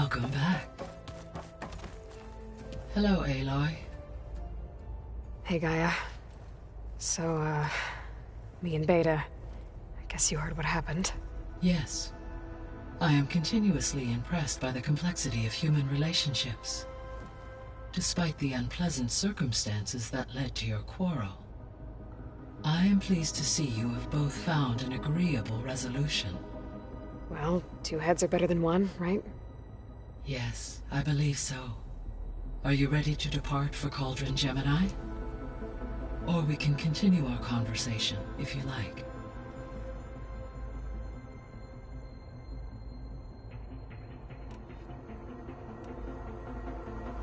Welcome back. Hello, Aloy. Hey, Gaia. So, me and Beta, I guess you heard what happened. Yes. I am continuously impressed by the complexity of human relationships. Despite the unpleasant circumstances that led to your quarrel, I am pleased to see you have both found an agreeable resolution. Well, two heads are better than one, right? Yes, I believe so. Are you ready to depart for Cauldron Gemini? Or we can continue our conversation, if you like.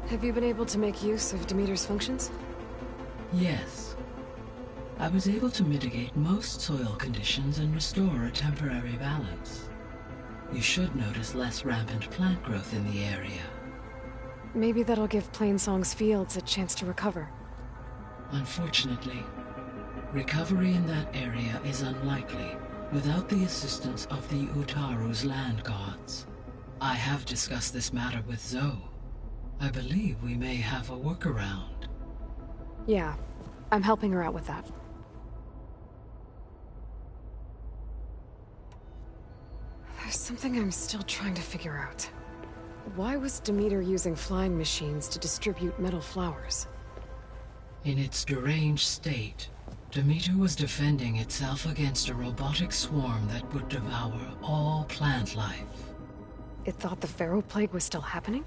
Have you been able to make use of Demeter's functions? Yes. I was able to mitigate most soil conditions and restore a temporary balance. You should notice less rampant plant growth in the area. Maybe that'll give Plainsong's fields a chance to recover. Unfortunately, recovery in that area is unlikely without the assistance of the Utaru's land gods. I have discussed this matter with Zoe. I believe we may have a workaround. Yeah, I'm helping her out with that. There's something I'm still trying to figure out. Why was Demeter using flying machines to distribute metal flowers? In its deranged state, Demeter was defending itself against a robotic swarm that would devour all plant life. It thought the Pharaoh Plague was still happening?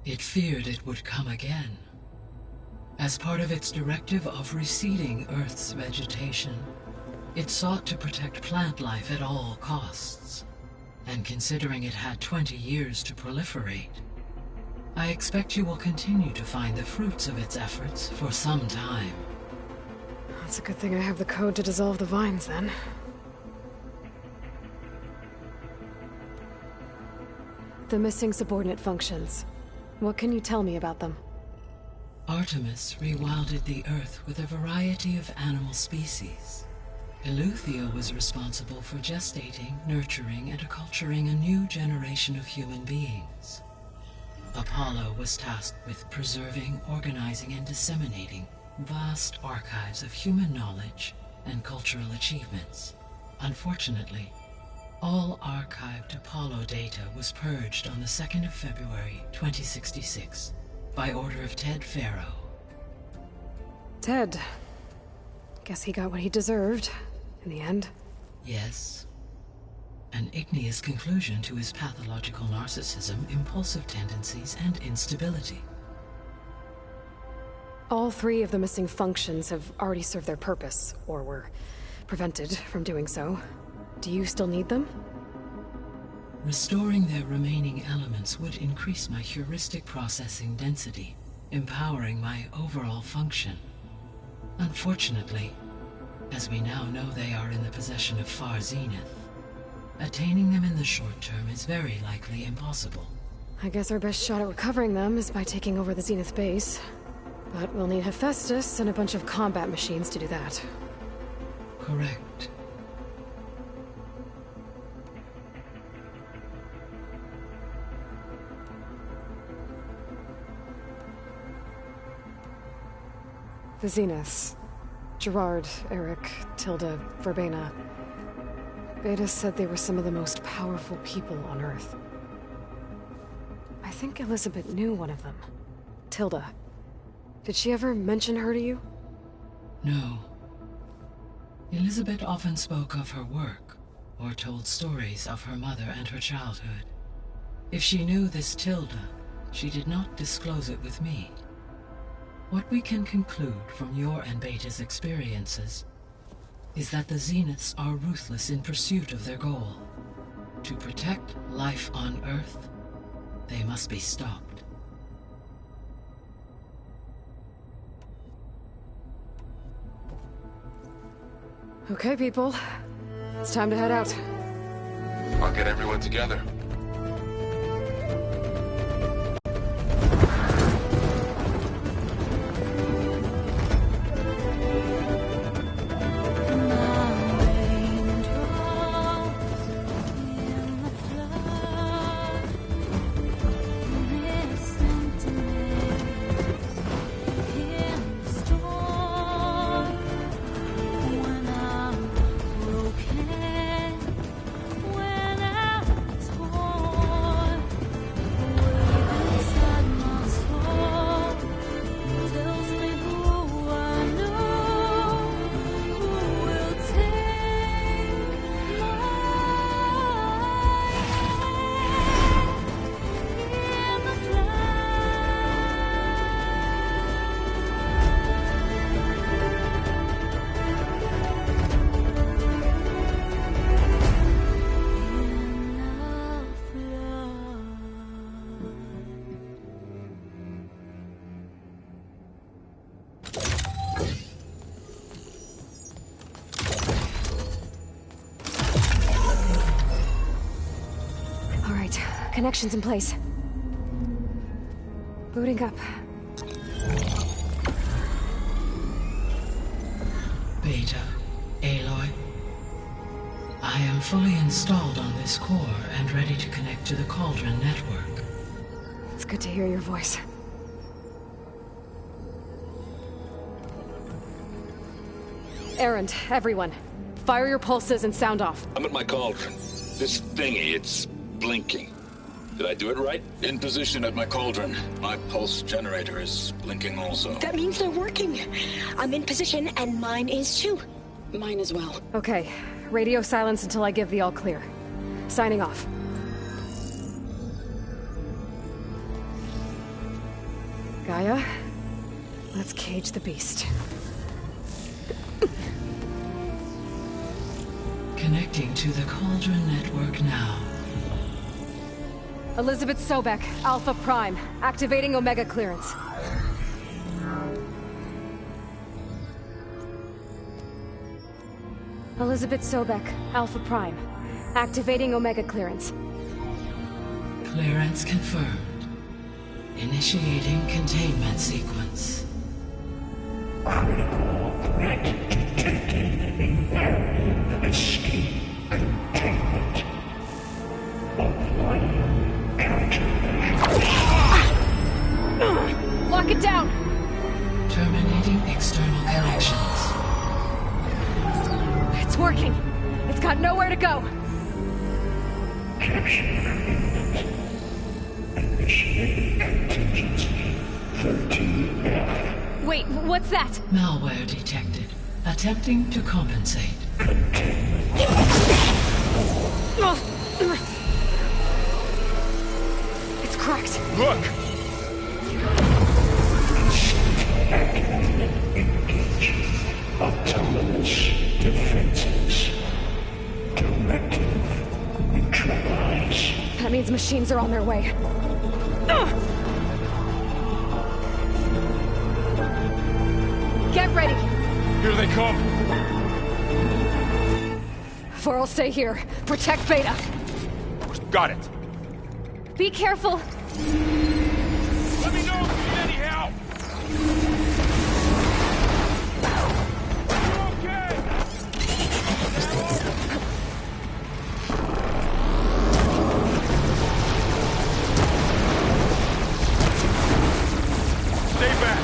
It feared it would come again. As part of its directive of receding Earth's vegetation, it sought to protect plant life at all costs. And considering it had 20 years to proliferate, I expect you will continue to find the fruits of its efforts for some time. That's a good thing I have the code to dissolve the vines, then. The missing subordinate functions. What can you tell me about them? Artemis rewilded the Earth with a variety of animal species. Eleuthia was responsible for gestating, nurturing, and acculturating a new generation of human beings. Apollo was tasked with preserving, organizing, and disseminating vast archives of human knowledge and cultural achievements. Unfortunately, all archived Apollo data was purged on the 2nd of February, 2066, by order of Ted Faro. Ted. Guess he got what he deserved, in the end. Yes. An igneous conclusion to his pathological narcissism, impulsive tendencies, and instability. All three of the missing functions have already served their purpose, or were prevented from doing so. Do you still need them? Restoring their remaining elements would increase my heuristic processing density, empowering my overall function. Unfortunately, as we now know they are in the possession of Far Zenith, attaining them in the short term is very likely impossible. I guess our best shot at recovering them is by taking over the Zenith base. But we'll need Hephaestus and a bunch of combat machines to do that. Correct. The Zeniths. Gerard, Eric, Tilda, Verbena. Beta said they were some of the most powerful people on Earth. I think Elizabeth knew one of them. Tilda. Did she ever mention her to you? No. Elizabeth often spoke of her work, or told stories of her mother and her childhood. If she knew this Tilda, she did not disclose it with me. What we can conclude from your and Beta's experiences is that the Zeniths are ruthless in pursuit of their goal. To protect life on Earth, they must be stopped. Okay, people. It's time to head out. I'll get everyone together. connection's in place. Booting up. Beta, Aloy. I am fully installed on this core and ready to connect to the Cauldron network. It's good to hear your voice. Errand, everyone. Fire your pulses and sound off. I'm at my cauldron. This thingy, it's blinking. Did I do it right? In position at my cauldron. My pulse generator is blinking also. That means they're working. I'm in position, and mine is too. Mine as well. Okay. Radio silence until I give the all clear. Signing off. Gaia, let's cage the beast. Connecting to the Cauldron network now. Elizabeth Sobek, Alpha Prime, activating Omega clearance. Elizabeth Sobek, Alpha Prime, activating Omega clearance. Clearance confirmed. Initiating containment sequence. Critical threat detected. Imperative escape containment. Applying countermeasures. Lock it down! Terminating external connections. It's working. It's got nowhere to go. Capture imminent. Initiating contingency 13F. Wait, what's that? Malware detected. Attempting to compensate. It's cracked. Look! Engage. Autonomous defenses. Directive. Neutralize. That means machines are on their way. Get ready! Here they come! For'll stay here. Protect Beta. Got it! Be careful! Let me know if you need any help! You okay? Stay back!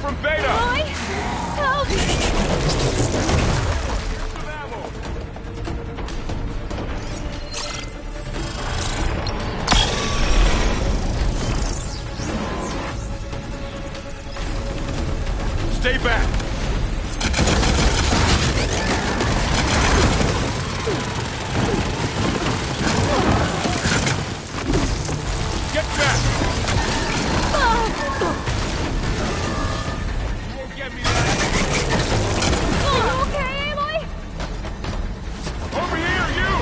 from Beta! Aloy! Help! Some ammo! Stay back! Get back! You won't get me that! Okay, Aloy? Over here, you!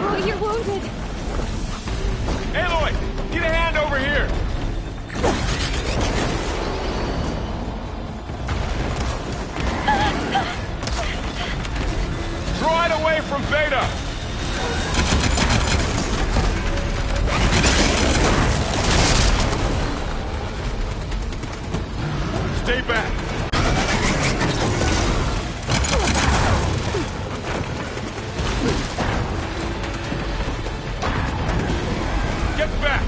Oh, you're wounded. Aloy, need a hand over here! Draw it away from Beta! Stay back! Get back!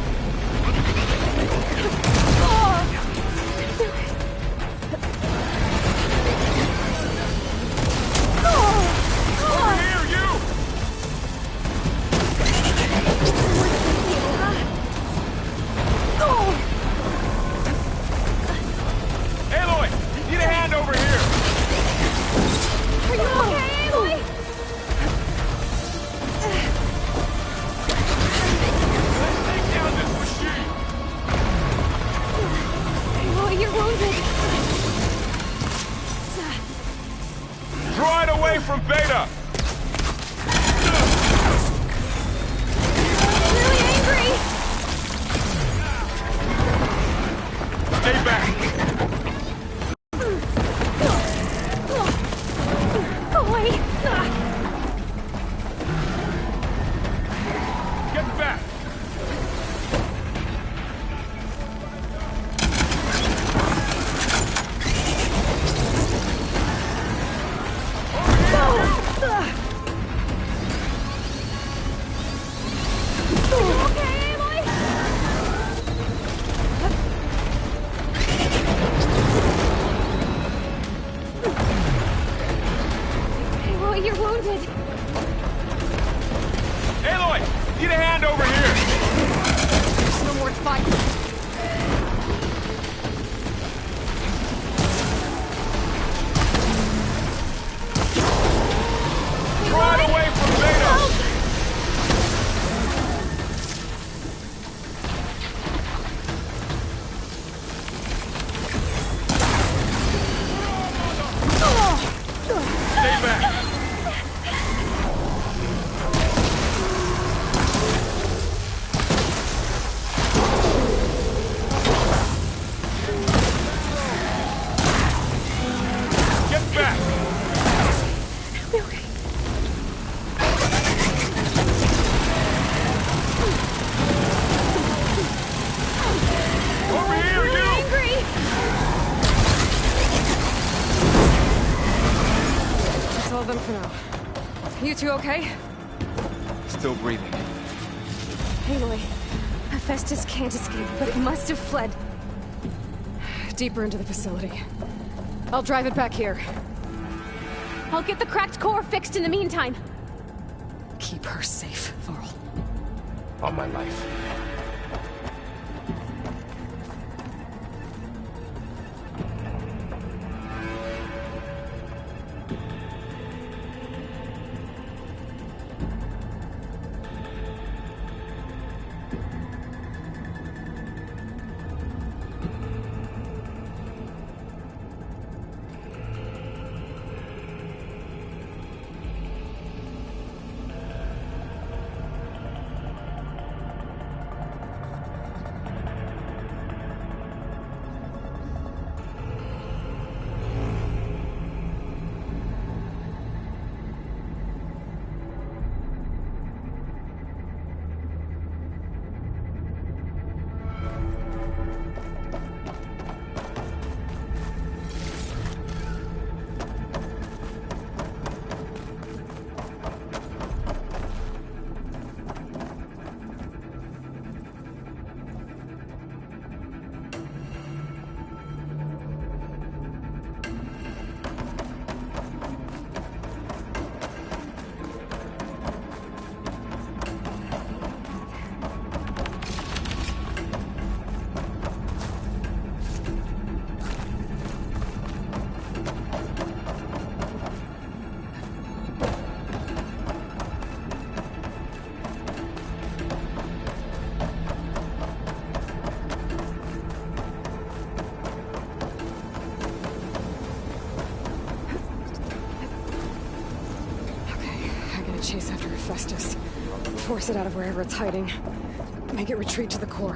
Over here, you! Aloy, need a hand over here! Are you okay, Aloy? Take down this machine! Aloy, you're wounded. Draw it away from Beta! Really angry. Stay back! Aloy. Get back! Okay, Aloy? Aloy, you're wounded. Aloy, need a hand over here! There's no more fight. Draw it away from Beta! Stay back! Get back! Over here, you! Angry. That's all of them for now. You two okay? Still breathing. Aloy, Hephaestus can't escape, but it must have fled. Deeper into the facility. I'll drive it back here. I'll get the cracked core fixed in the meantime. Keep her safe, Varl. On my life. chase after Hephaestus. Force it out of wherever it's hiding. Make it retreat to the core.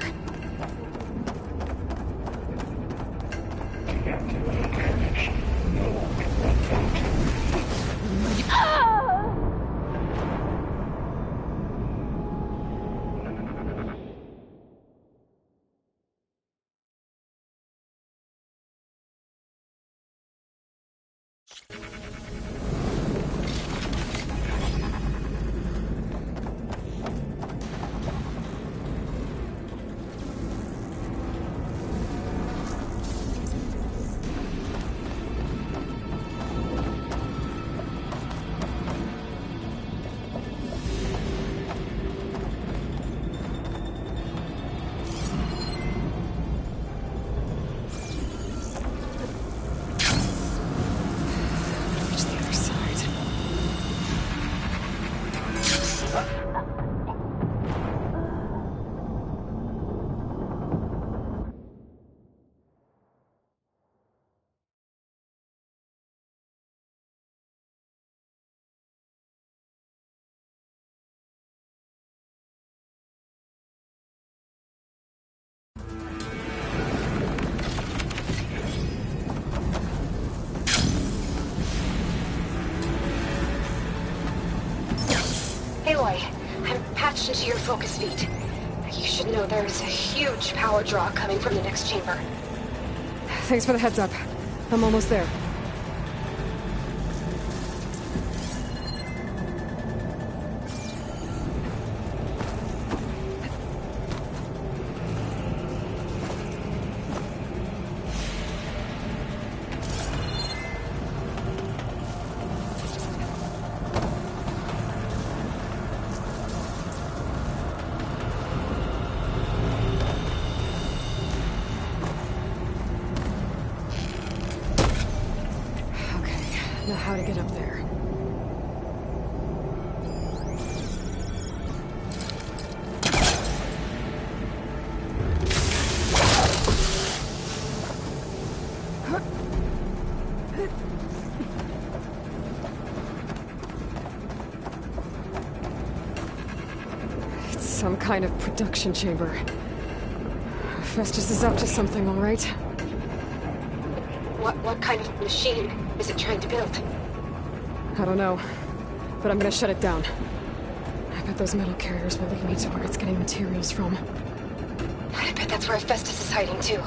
Aloy, I'm patched into your focus feed. You should know there is a huge power draw coming from the next chamber. Thanks for the heads up. I'm almost there. Now how to get up there. It's some kind of production chamber. Festus is up to something, all right? What kind of machine is it trying to build? I don't know, but I'm gonna shut it down. I bet those metal carriers will lead me to where it's getting materials from. I bet that's where Hephaestus is hiding too.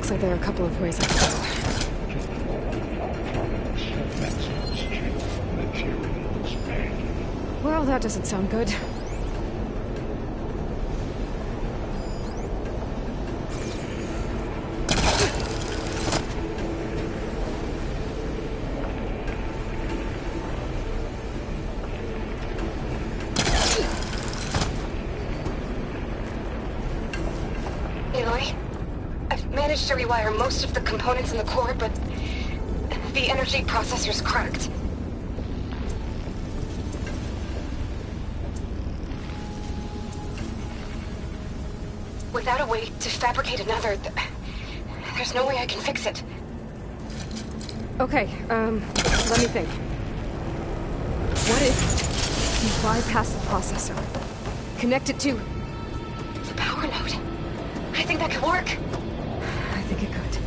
Looks like there are a couple of ways I can go. Well, that doesn't sound good. To rewire most of the components in the core, but the energy processor's cracked. Without a way to fabricate another, there's no way I can fix it. Okay, let me think. What if you bypass the processor? Connect it to the power node. I think that could work. I think it could.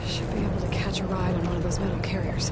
Should be able to catch a ride on one of those metal carriers.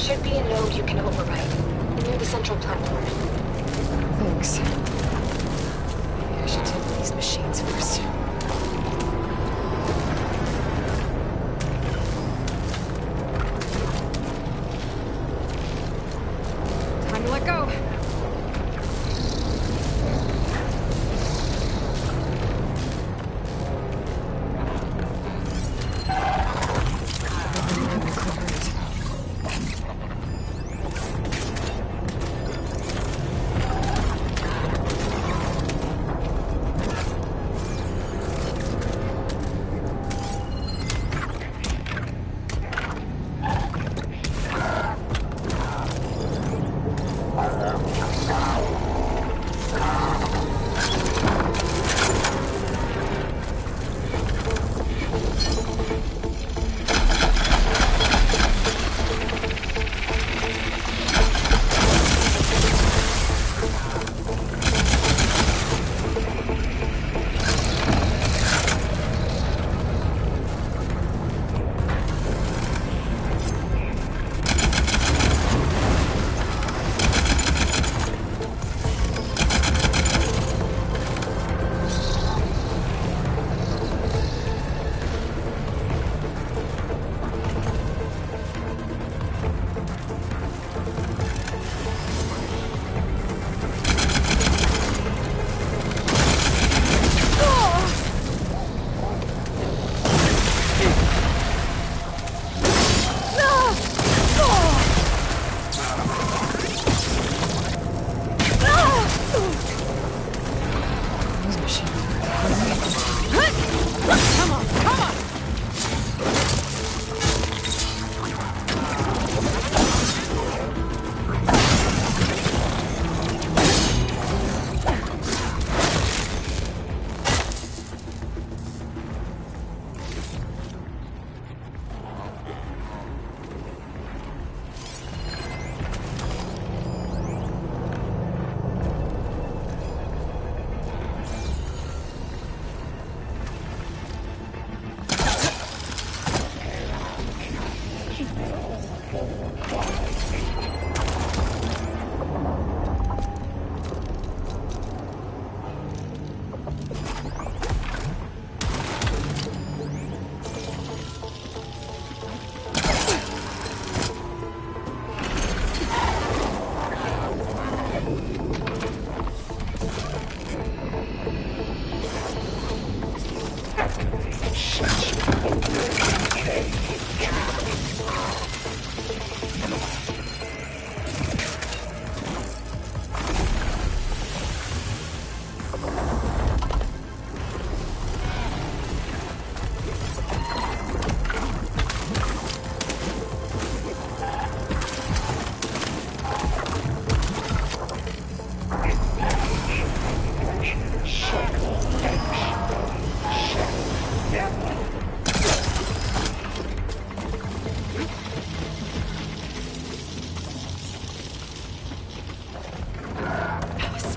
should be a node you can override, near the central platform. Thanks. Maybe I should take these machines first. Time to let go.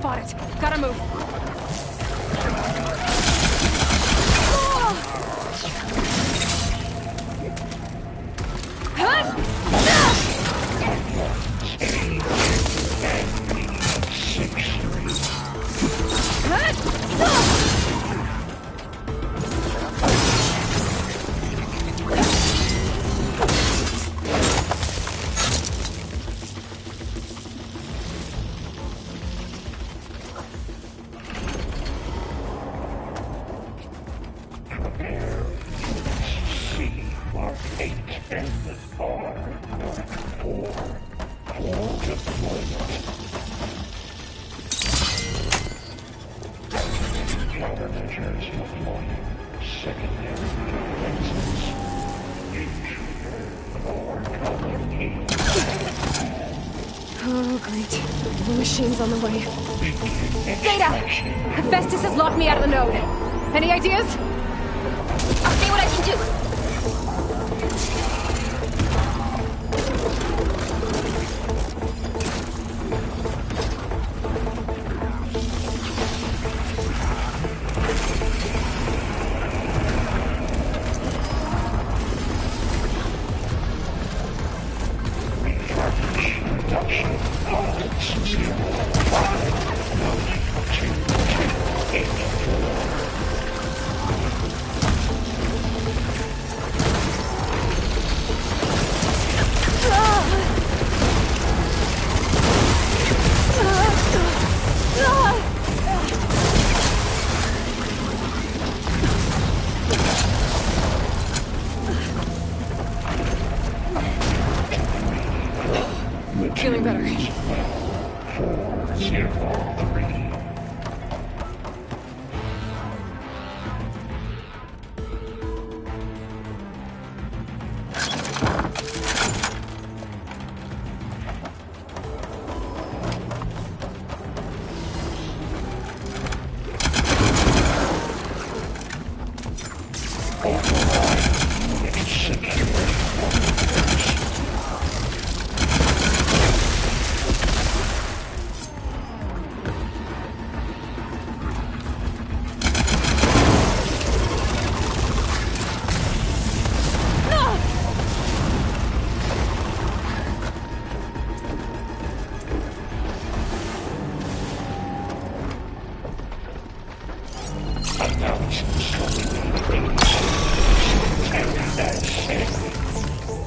Spot it. Gotta move. Oh, great. The machine's on the way. Beta! Hephaestus has locked me out of the node. Any ideas? I'll see what I can do. Feeling better. 403.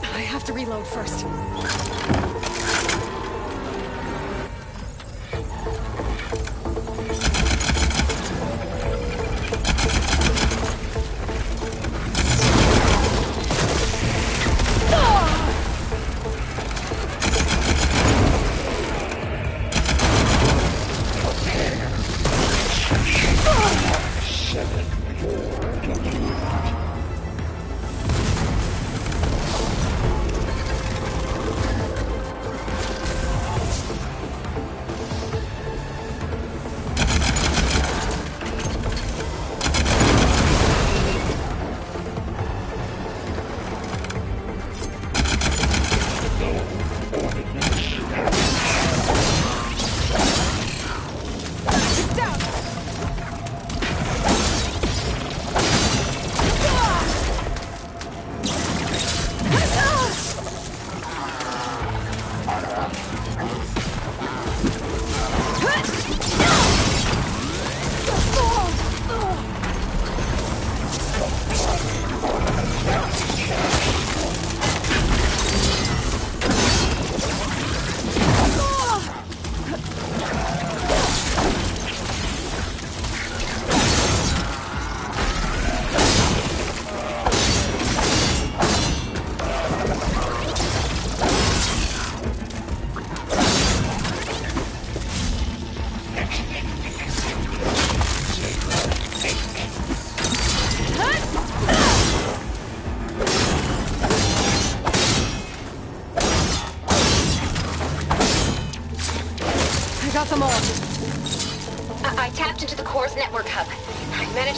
I have to reload first.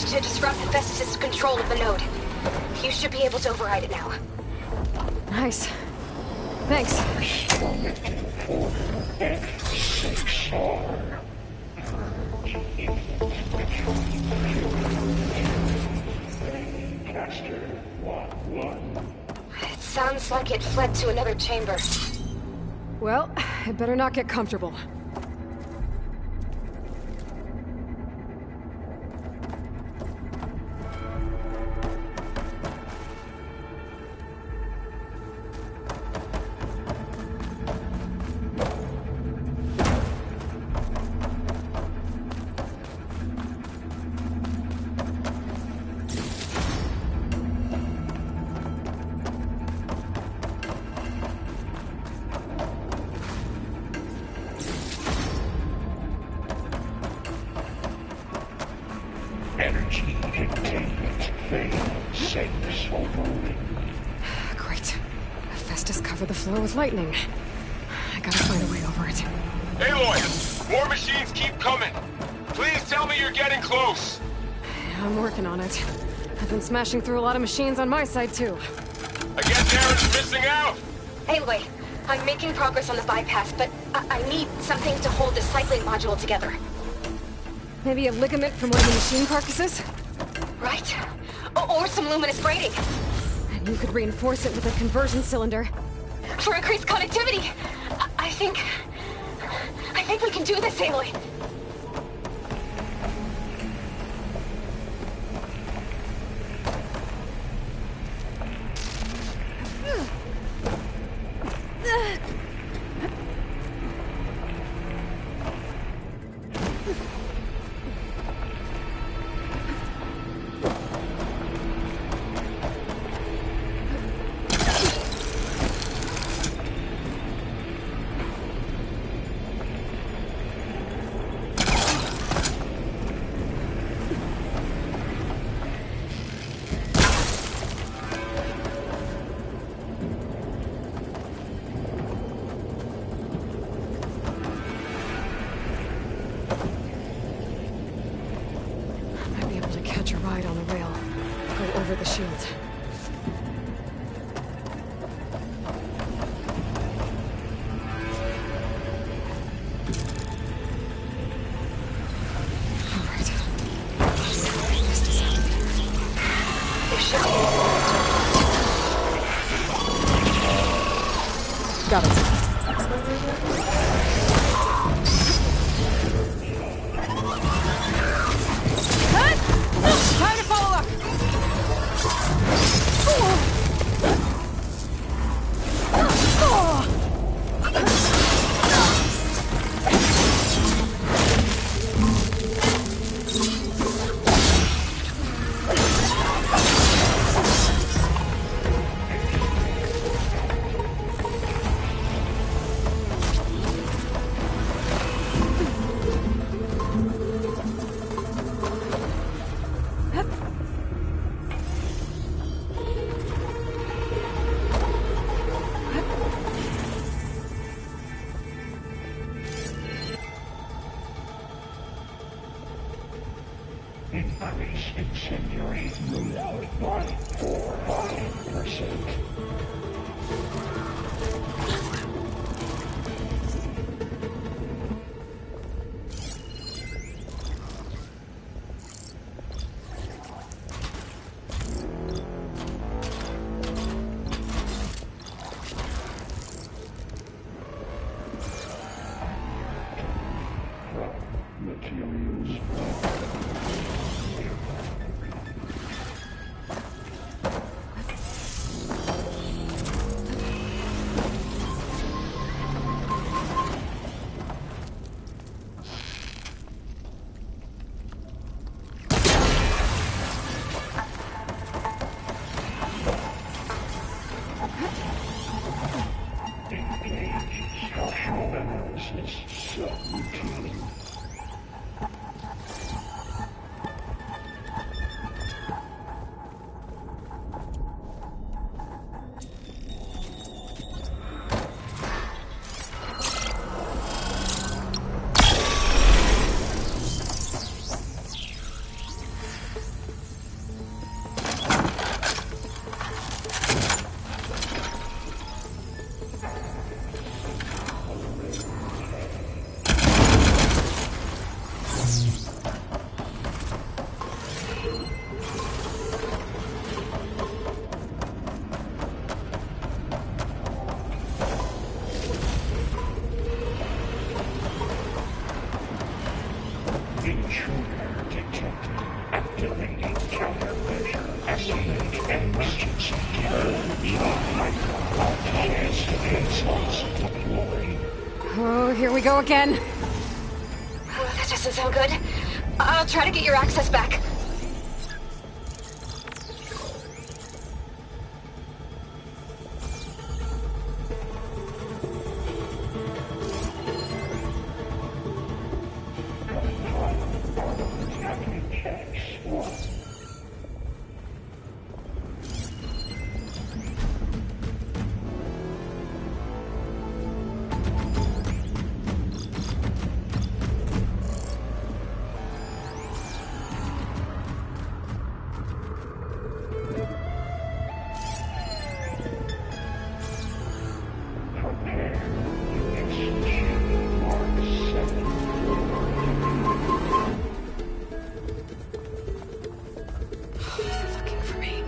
to disrupt Hephaestus' control of the node. You should be able to override it now. Nice. Thanks. It sounds like it fled to another chamber. Well, it better not get comfortable. Energy containment failed. Six overloading. Great. Hephaestus covered the floor with lightning. I gotta find a way over it. Aloy! More machines keep coming! Please tell me you're getting close! I'm working on it. I've been smashing through a lot of machines on my side, too. I guess Aaron's missing out! Anyway, I'm making progress on the bypass, but I need something to hold the cycling module together. Maybe a ligament from one of the machine carcasses? Right? Or some luminous braiding. And you could reinforce it with a conversion cylinder. For increased connectivity. I think we can do this, Aloy. Catch a ride on the rail. Go over the shield. Alright. Mist is out. There should be. Got it. Time to follow up! Increase incendiary reload by 400%. Materials. emergency turn behind advanced missiles deployed. Oh, here we go again. Oh, that doesn't sound good. I'll try to get your access back. They're looking for me.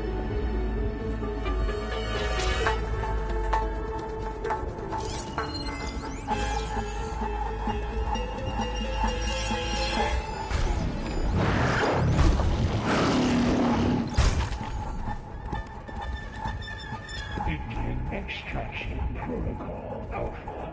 Begin extraction protocol Alpha.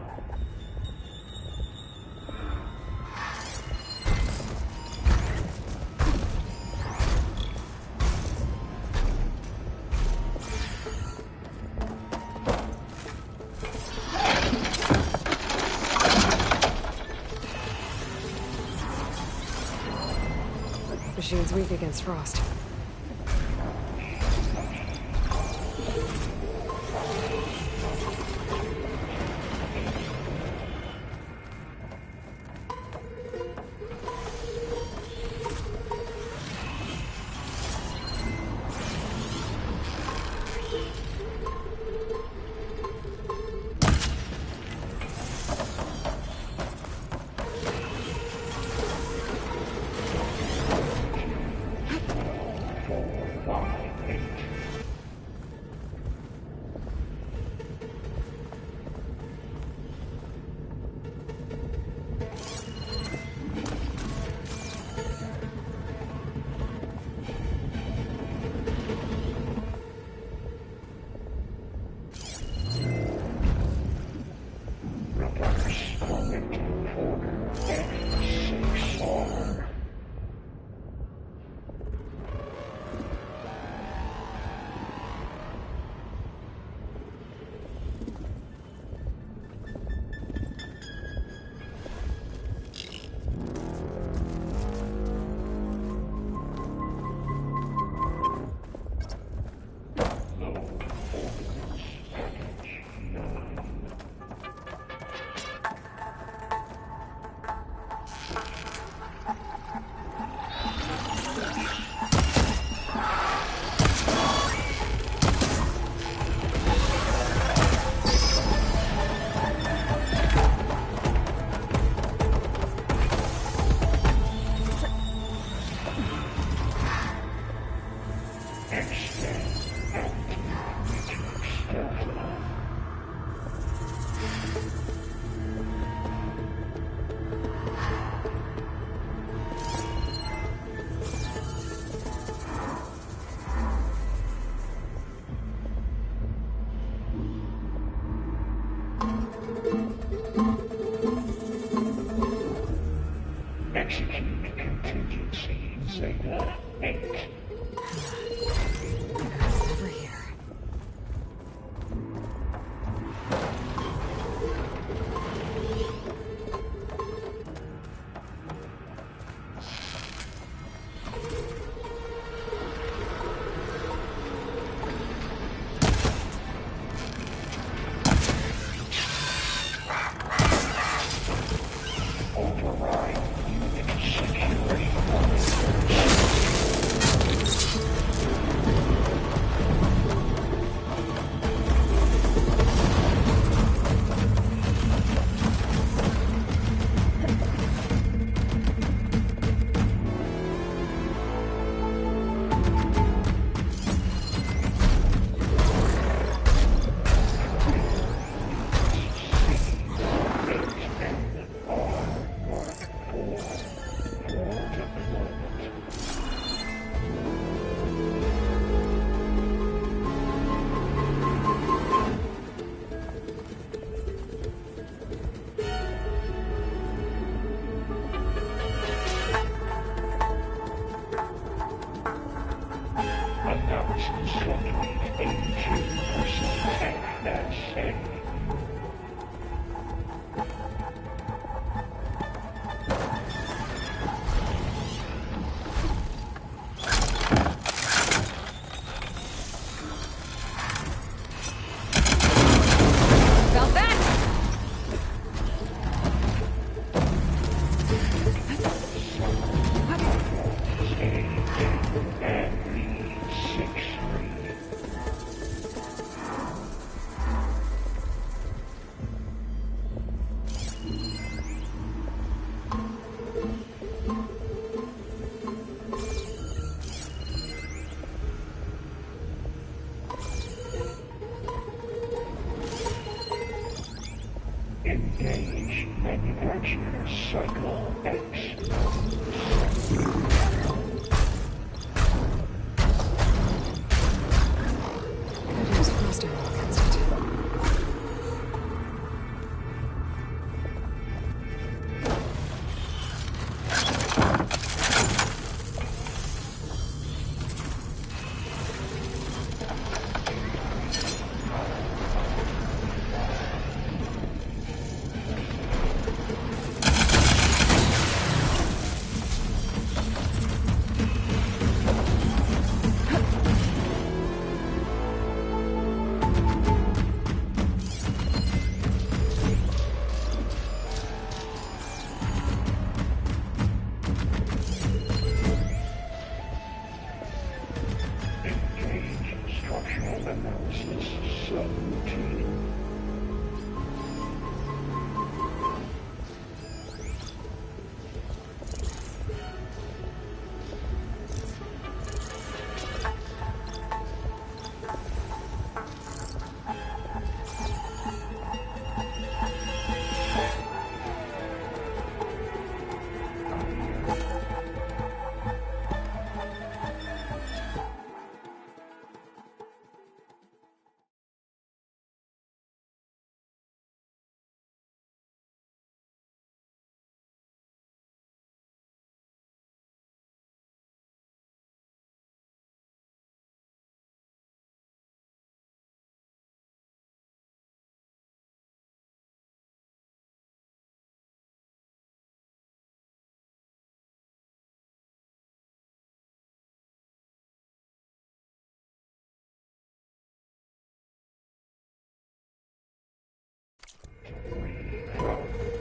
Machine's weak against frost. Execute contingency Zeta 8. Complete 82% accuracy. About that! Engage manufacture cycle X. Good news for Mr. Constantine. Engage structural analysis subroutine.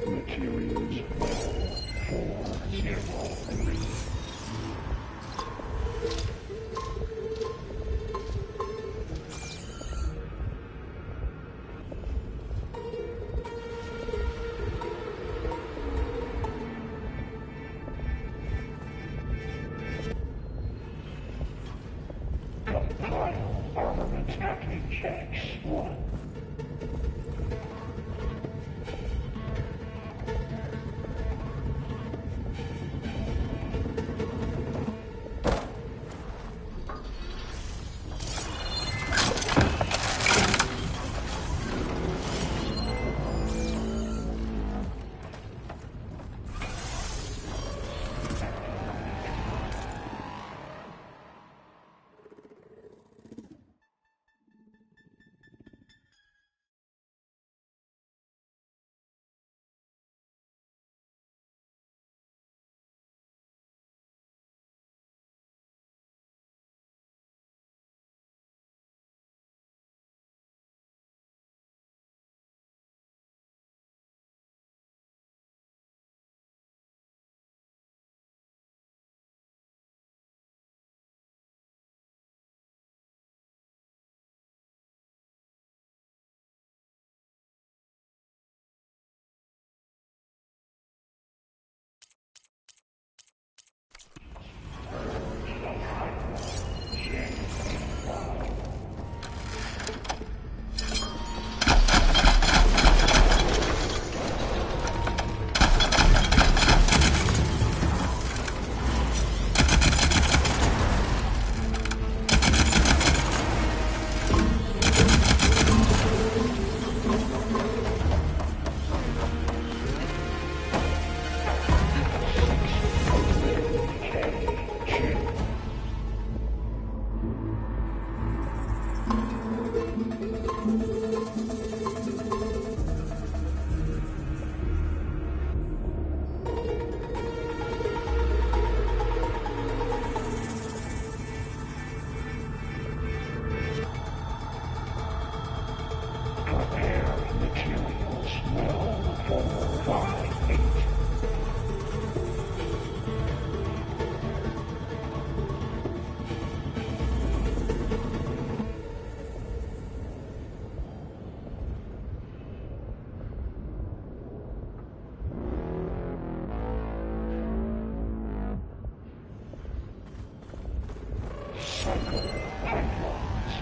Materials level 403. Compile armament hacking checks 1.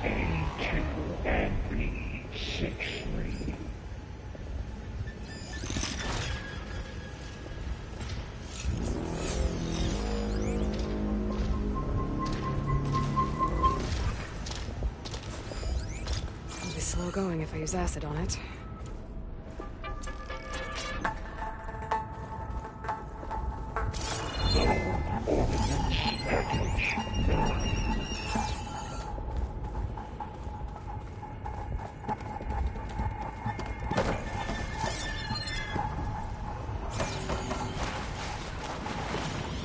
A2 and B63. It'll be slow going if I use acid on it.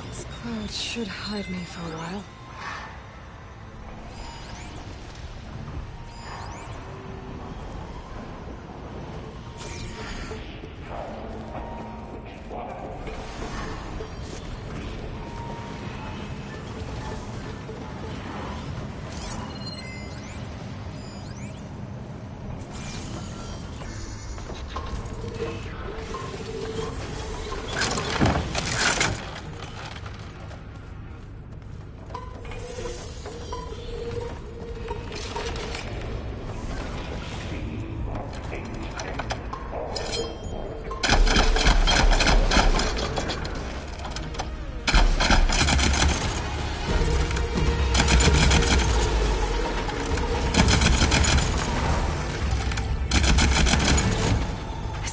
This cloud should hide me for a while.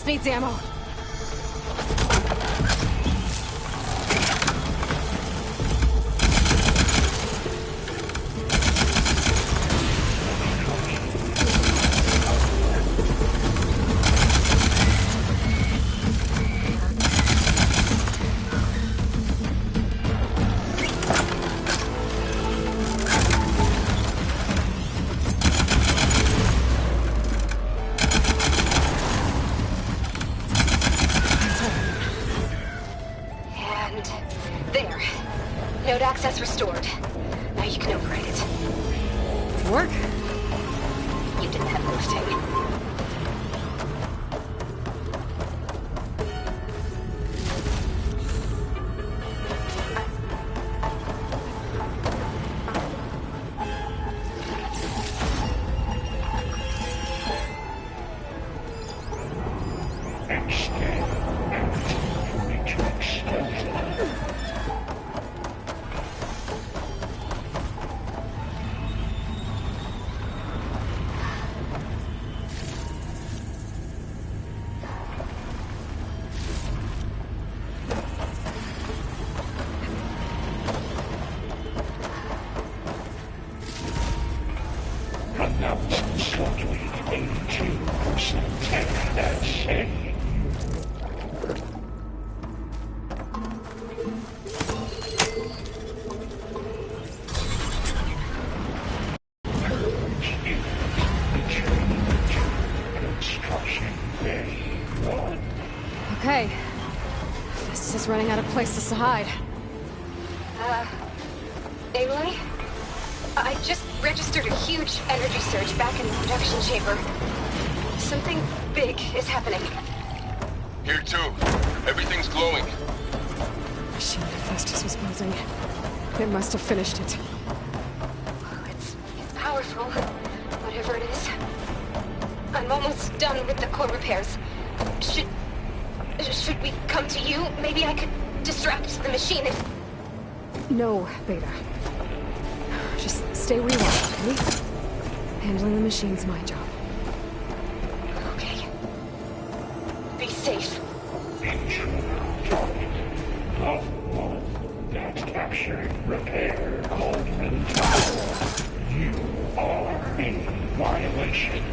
Needs ammo. There. Node access restored. Now you can override it. Work? You did the heavy lifting. Slightly 82% tech, that's it. Construction Bay 1. Okay. This is running out of places to hide. Aloy? I just registered a huge energy surge back in the production chamber. Something big is happening. Here too. Everything's glowing. Machine Hephaestus was building. It must have finished it. Oh, it's powerful, whatever it is. I'm almost done with the core repairs. Should we come to you? Maybe I could distract the machine if... No, Beta. Just stay where you are, okay? Handling the machine's my job. Okay. Be safe. Intruder target. Lot 1. That's captured. Repair Cauldron Tower. You are in violation.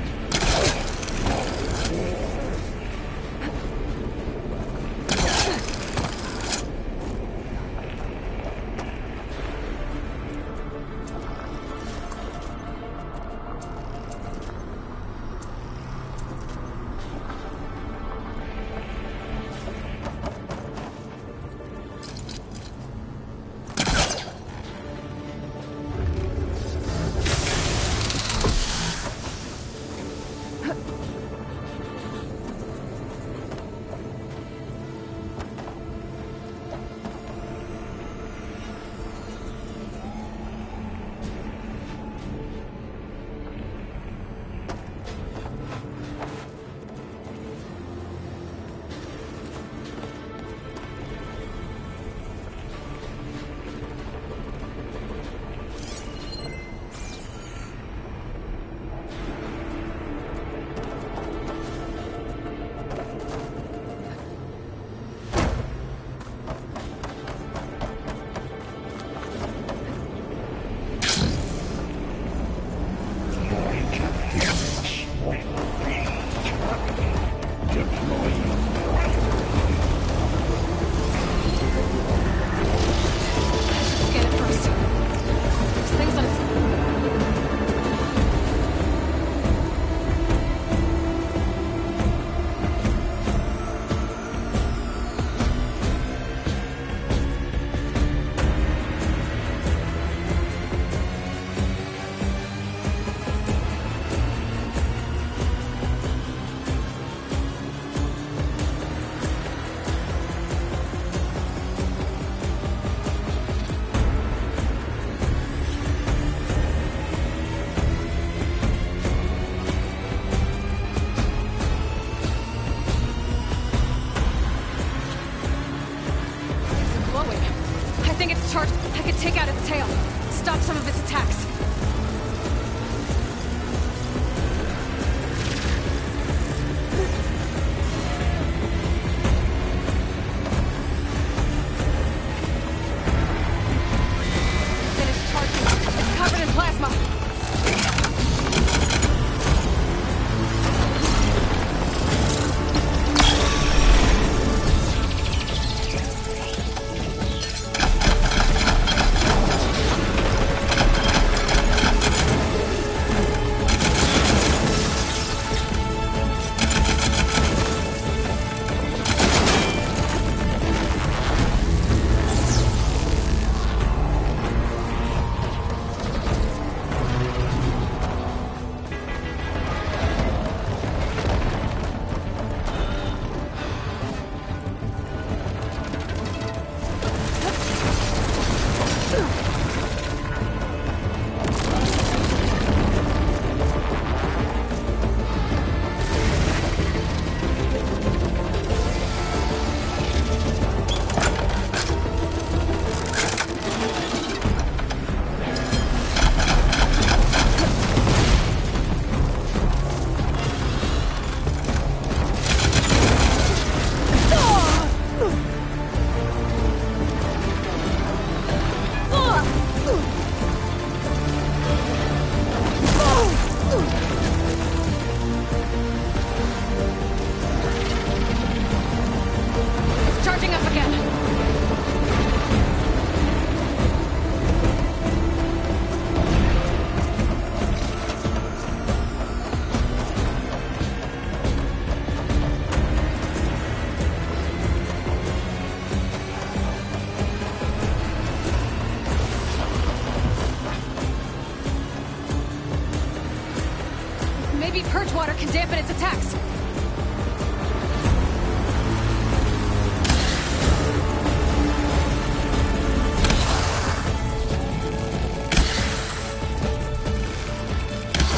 Maybe purge water can dampen its attacks.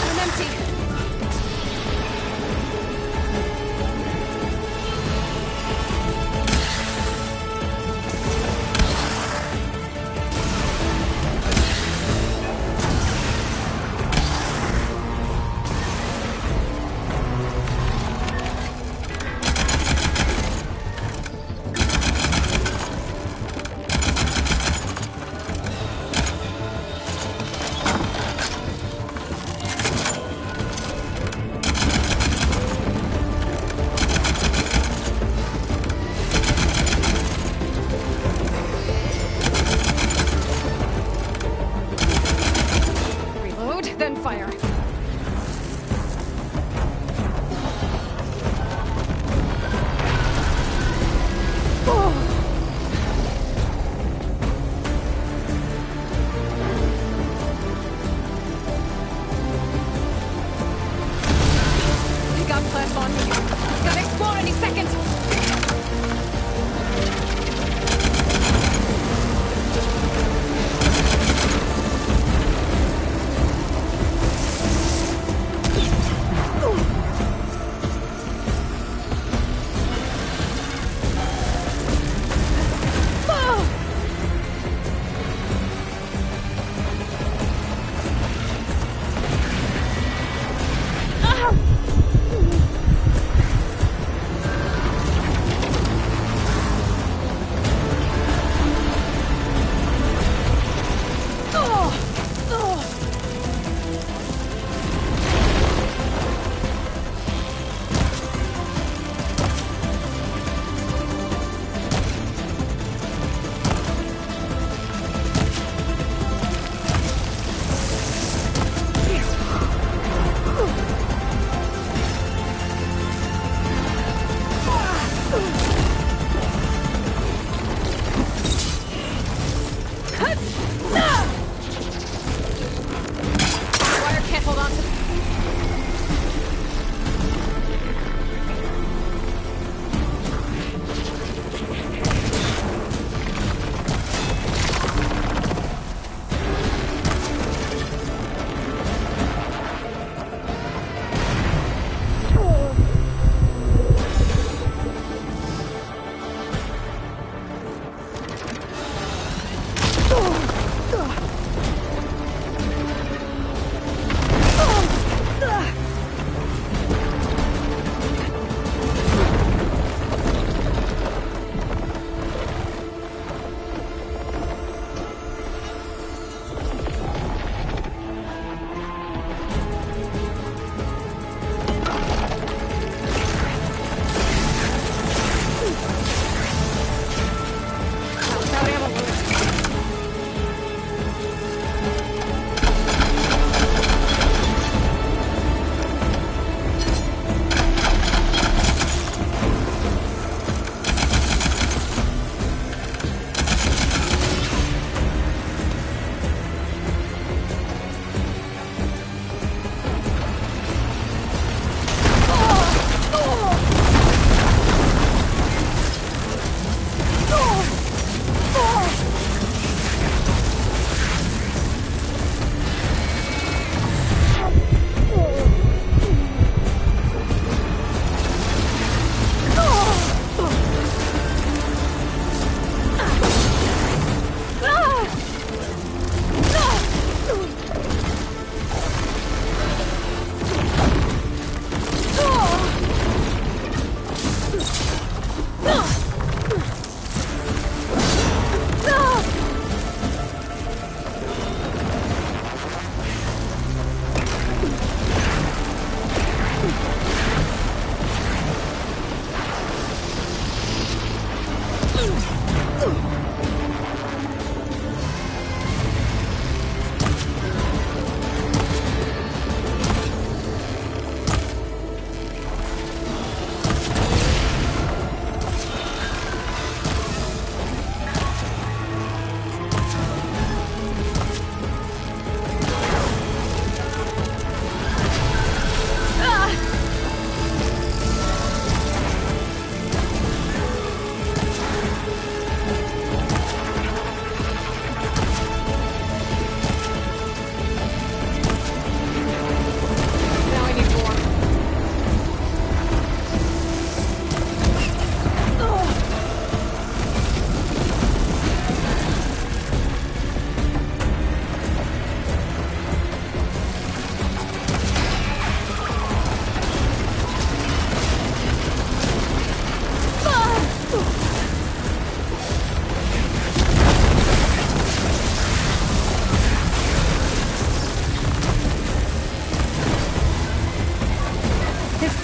I'm empty. Then fire. They got plasma on me. It's gonna explode any second.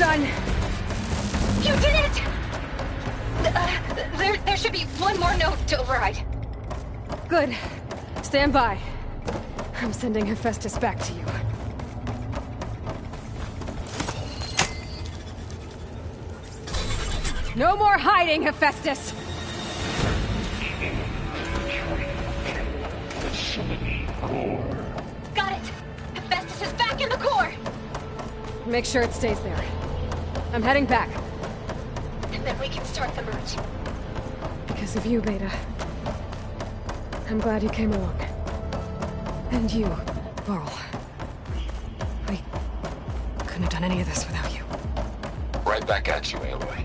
done. You did it! There should be one more node to override. Good. Stand by. I'm sending Hephaestus back to you. No more hiding, Hephaestus! Facility core. Got it! Hephaestus is back in the core! Make sure it stays there. I'm heading back. And then we can start the merge. Because of you, Beta. I'm glad you came along. And you, Varl. We couldn't have done any of this without you. Right back at you, Aloy.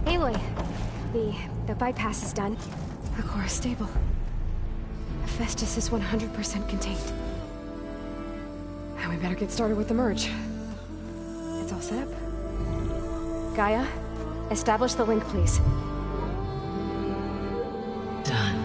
Aloy, the bypass is done. The core is stable. Hephaestus is 100% contained. Now we better get started with the merge. It's all set up. Gaia, establish the link, please. Done.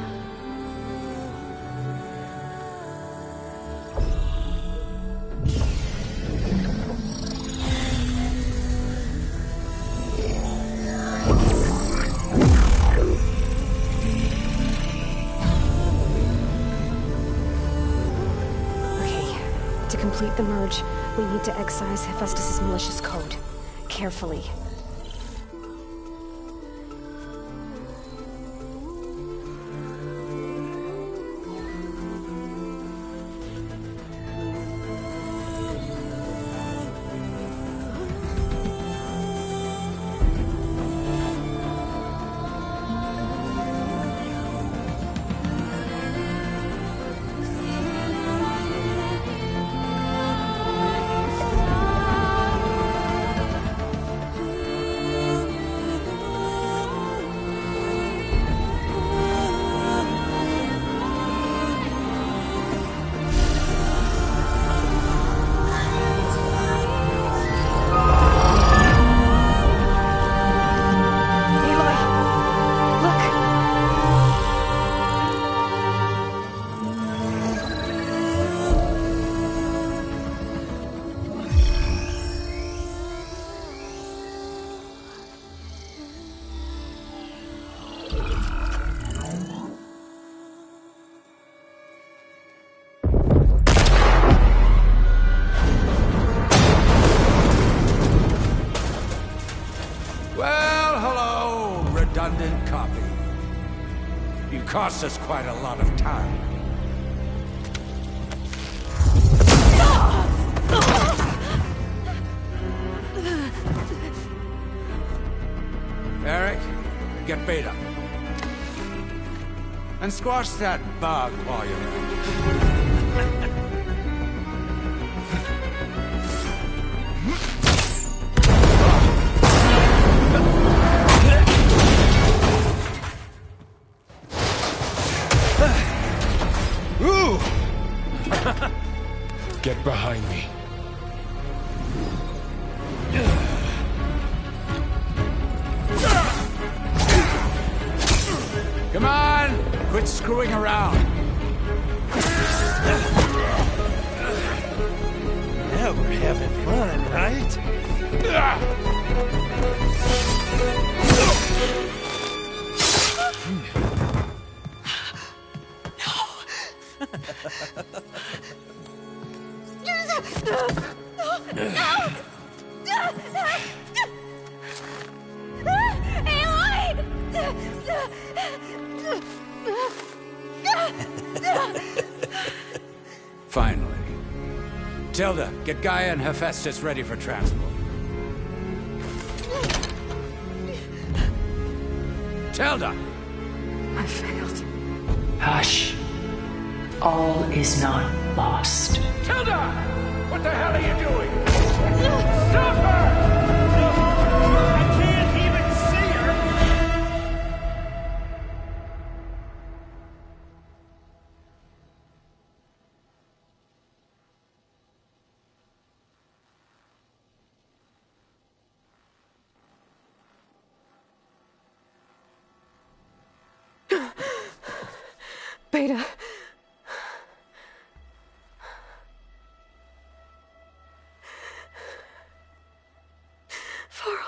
To complete the merge, we need to excise Hephaestus' malicious code. Carefully. Redundant copy. You cost us quite a lot of time. Eric, get Beta. And squash that bug while you're at it. Get behind me. Come on! Quit screwing around. Now we're having fun, right? Finally. Tilda, get Gaia and Hephaestus ready for transport. Tilda! I failed. Hush. All is not lost. Tilda! What the hell are you doing? Beta. Varl.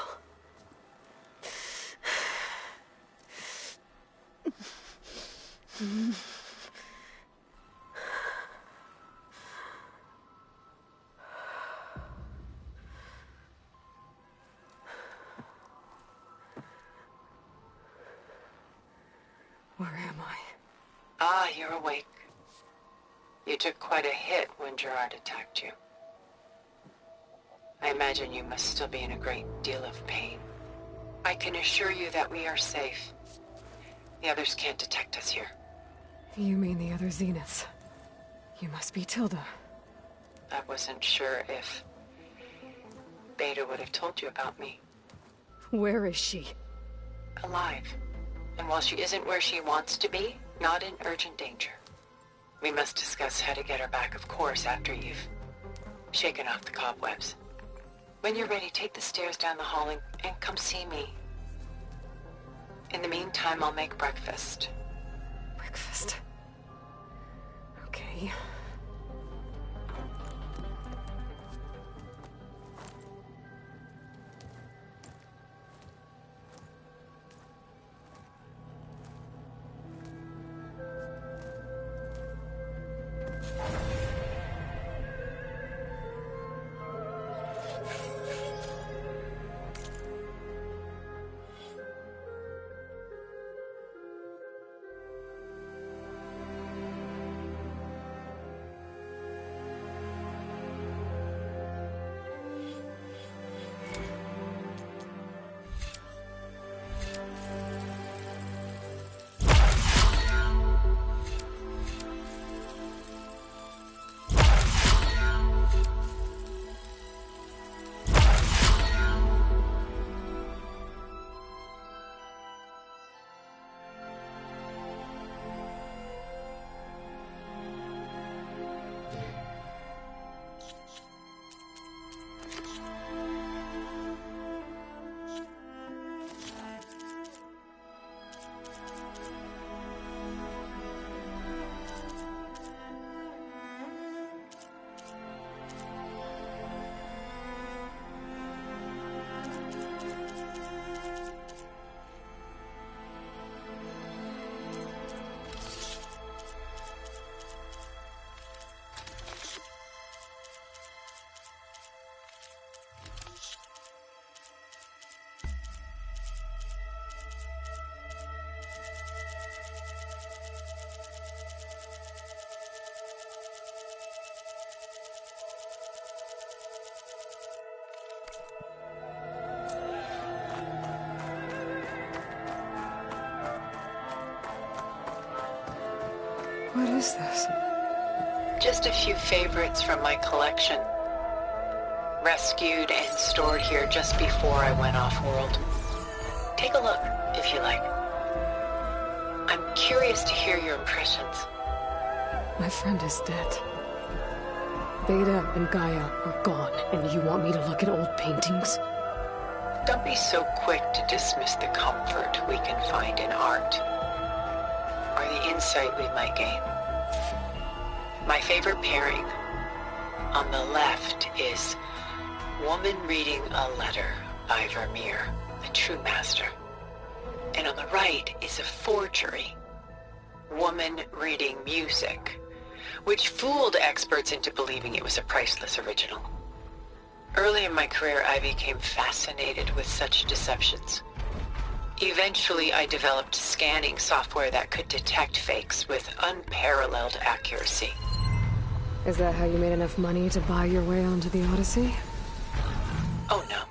Where am I? Ah, you're awake. You took quite a hit when Gerard attacked you. I imagine you must still be in a great deal of pain. I can assure you that we are safe. The others can't detect us here. You mean the other Zeniths? You must be Tilda. I wasn't sure if Beta would have told you about me. Where is she? Alive. And while she isn't where she wants to be, not in urgent danger. We must discuss how to get her back, of course, after you've shaken off the cobwebs. When you're ready, take the stairs down the hall and come see me. In the meantime, I'll make breakfast. Breakfast. Okay. What is this? Just a few favorites from my collection. Rescued and stored here just before I went off-world. Take a look, if you like. I'm curious to hear your impressions. My friend is dead. Beta and Gaia are gone, and you want me to look at old paintings? Don't be so quick to dismiss the comfort we can find in art, or the insight we might gain. My favorite pairing on the left is Woman Reading a Letter by Vermeer, a true master. And on the right is a forgery, Woman Reading Music, which fooled experts into believing it was a priceless original. Early in my career, I became fascinated with such deceptions. Eventually, I developed scanning software that could detect fakes with unparalleled accuracy. Is that how you made enough money to buy your way onto the Odyssey? Oh no.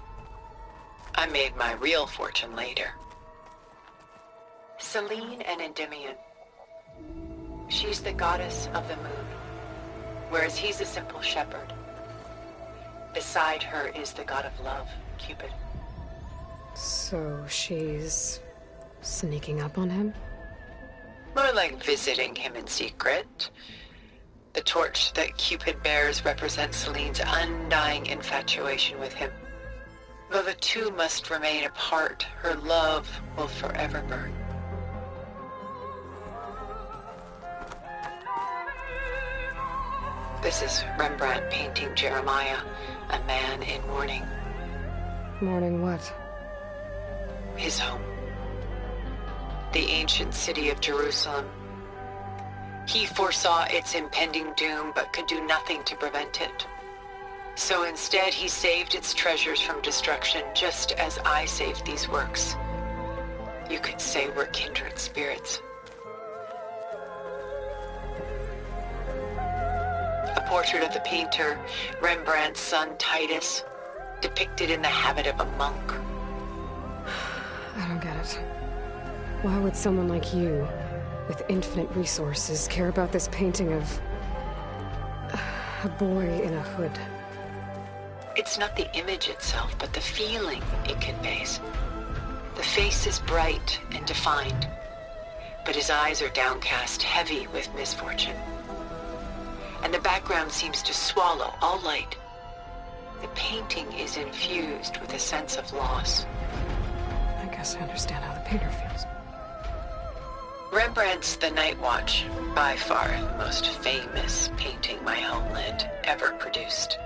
I made my real fortune later. Selene and Endymion. She's the goddess of the moon, whereas he's a simple shepherd. Beside her is the god of love, Cupid. So she's sneaking up on him? More like visiting him in secret. The torch that Cupid bears represents Selene's undying infatuation with him. Though the two must remain apart, her love will forever burn. This is Rembrandt painting Jeremiah, a man in mourning. Mourning what? His home. The ancient city of Jerusalem. He foresaw its impending doom, but could do nothing to prevent it. So instead, he saved its treasures from destruction, just as I saved these works. You could say we're kindred spirits. A portrait of the painter, Rembrandt's son Titus, depicted in the habit of a monk. I don't get it. Why would someone like you, with infinite resources, care about this painting of a boy in a hood? It's not the image itself, but the feeling it conveys. The face is bright and defined, but his eyes are downcast, heavy with misfortune. And the background seems to swallow all light. The painting is infused with a sense of loss. I guess I understand how the painter feels. Rembrandt's The Night Watch, by far the most famous painting my homeland ever produced.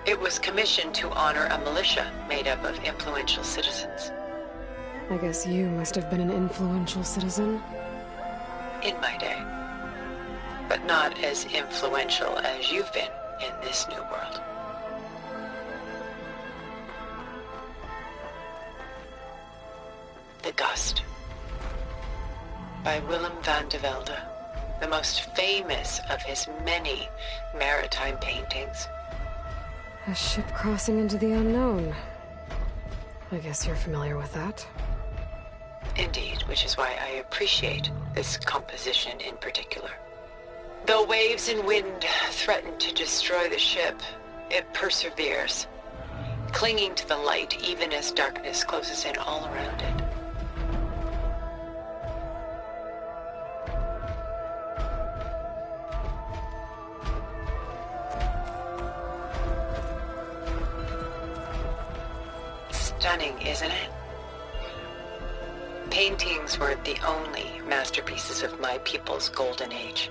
It was commissioned to honor a militia made up of influential citizens. I guess you must have been an influential citizen? In my day. But not as influential as you've been in this new world. The Gust. By Willem van de Velde, the most famous of his many maritime paintings. A ship crossing into the unknown. I guess you're familiar with that. Indeed, which is why I appreciate this composition in particular. Though waves and wind threaten to destroy the ship, it perseveres, clinging to the light even as darkness closes in all around it. Stunning, isn't it? Paintings weren't the only masterpieces of my people's golden age.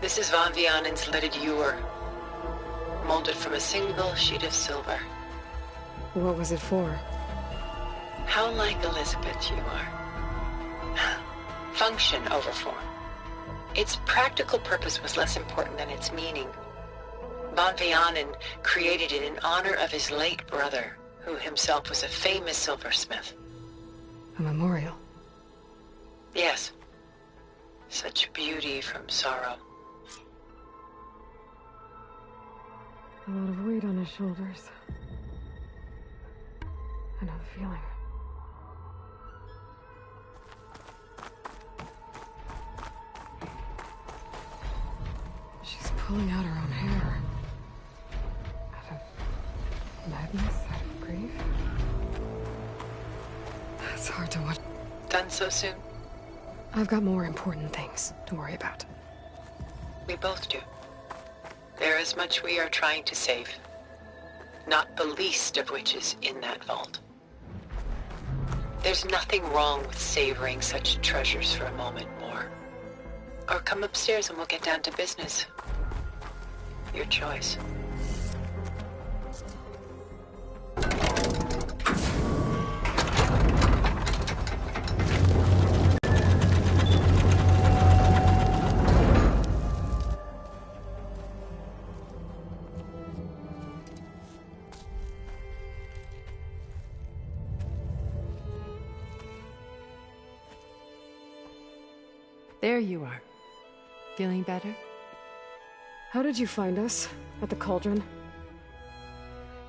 This is Van Vianen's leaded ewer, molded from a single sheet of silver. What was it for? How like Elizabeth you are. Function over form. Its practical purpose was less important than its meaning. Van Vianen created it in honor of his late brother, who himself was a famous silversmith. A memorial? Yes. Such beauty from sorrow. A lot of weight on his shoulders. I know the feeling. She's pulling out her own hair. Out of madness, out of grief. It's hard to watch. Done so soon? I've got more important things to worry about. We both do. There is much we are trying to save, not the least of which is in that vault. There's nothing wrong with savoring such treasures for a moment more. Or come upstairs and we'll get down to business. Your choice. There you are. Feeling better? How did you find us? At the cauldron?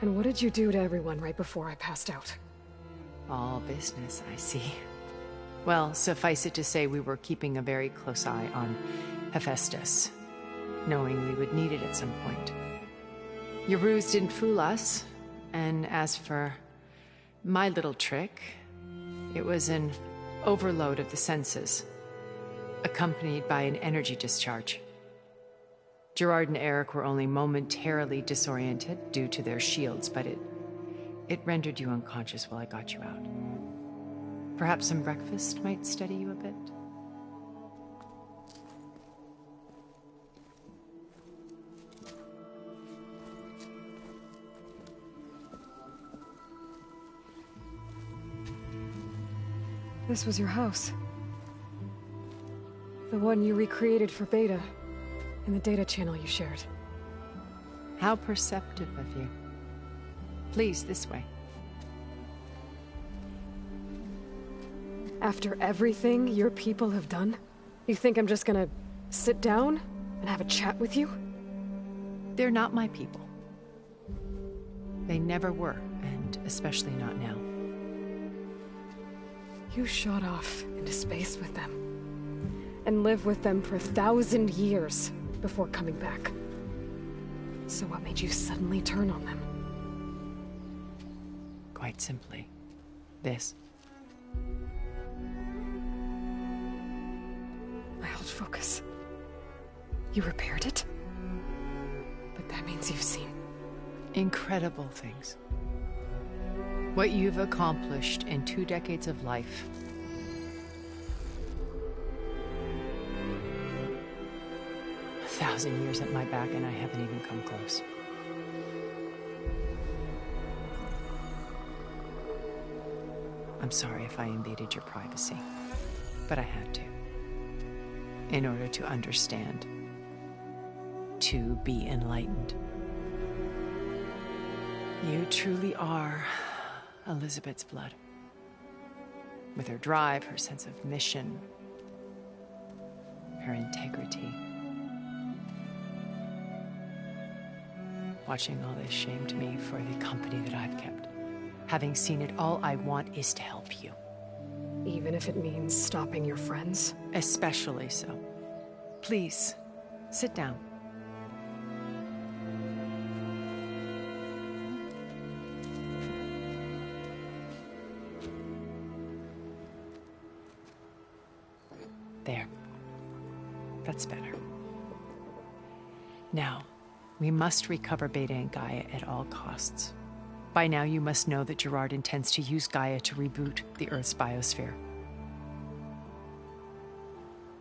And what did you do to everyone right before I passed out? All business, I see. Well, suffice it to say we were keeping a very close eye on Hephaestus, knowing we would need it at some point. Your ruse didn't fool us, and as for my little trick, it was an overload of the senses, accompanied by an energy discharge. Gerard and Eric were only momentarily disoriented due to their shields, but it rendered you unconscious while I got you out. Perhaps some breakfast might steady you a bit? This was your house. The one you recreated for Beta, in the data channel you shared. How perceptive of you. Please, this way. After everything your people have done, you think I'm just gonna sit down and have a chat with you? They're not my people. They never were, and especially not now. You shot off into space with them, and lived with them for 1,000 years before coming back. So what made you suddenly turn on them? Quite simply, this. My old focus. You repaired it? But that means you've seen... incredible things. What you've accomplished in 2 decades of life. A 1,000 years at my back and I haven't even come close. I'm sorry if I invaded your privacy, but I had to. In order to understand. To be enlightened. You truly are Elizabeth's blood. With her drive, her sense of mission, her integrity. Watching all this shamed me for the company that I've kept. Having seen it, all I want is to help you. Even if it means stopping your friends? Especially so. Please, sit down. There. That's better. Now, we must recover Beta and Gaia at all costs. By now, you must know that Gerard intends to use Gaia to reboot the Earth's biosphere.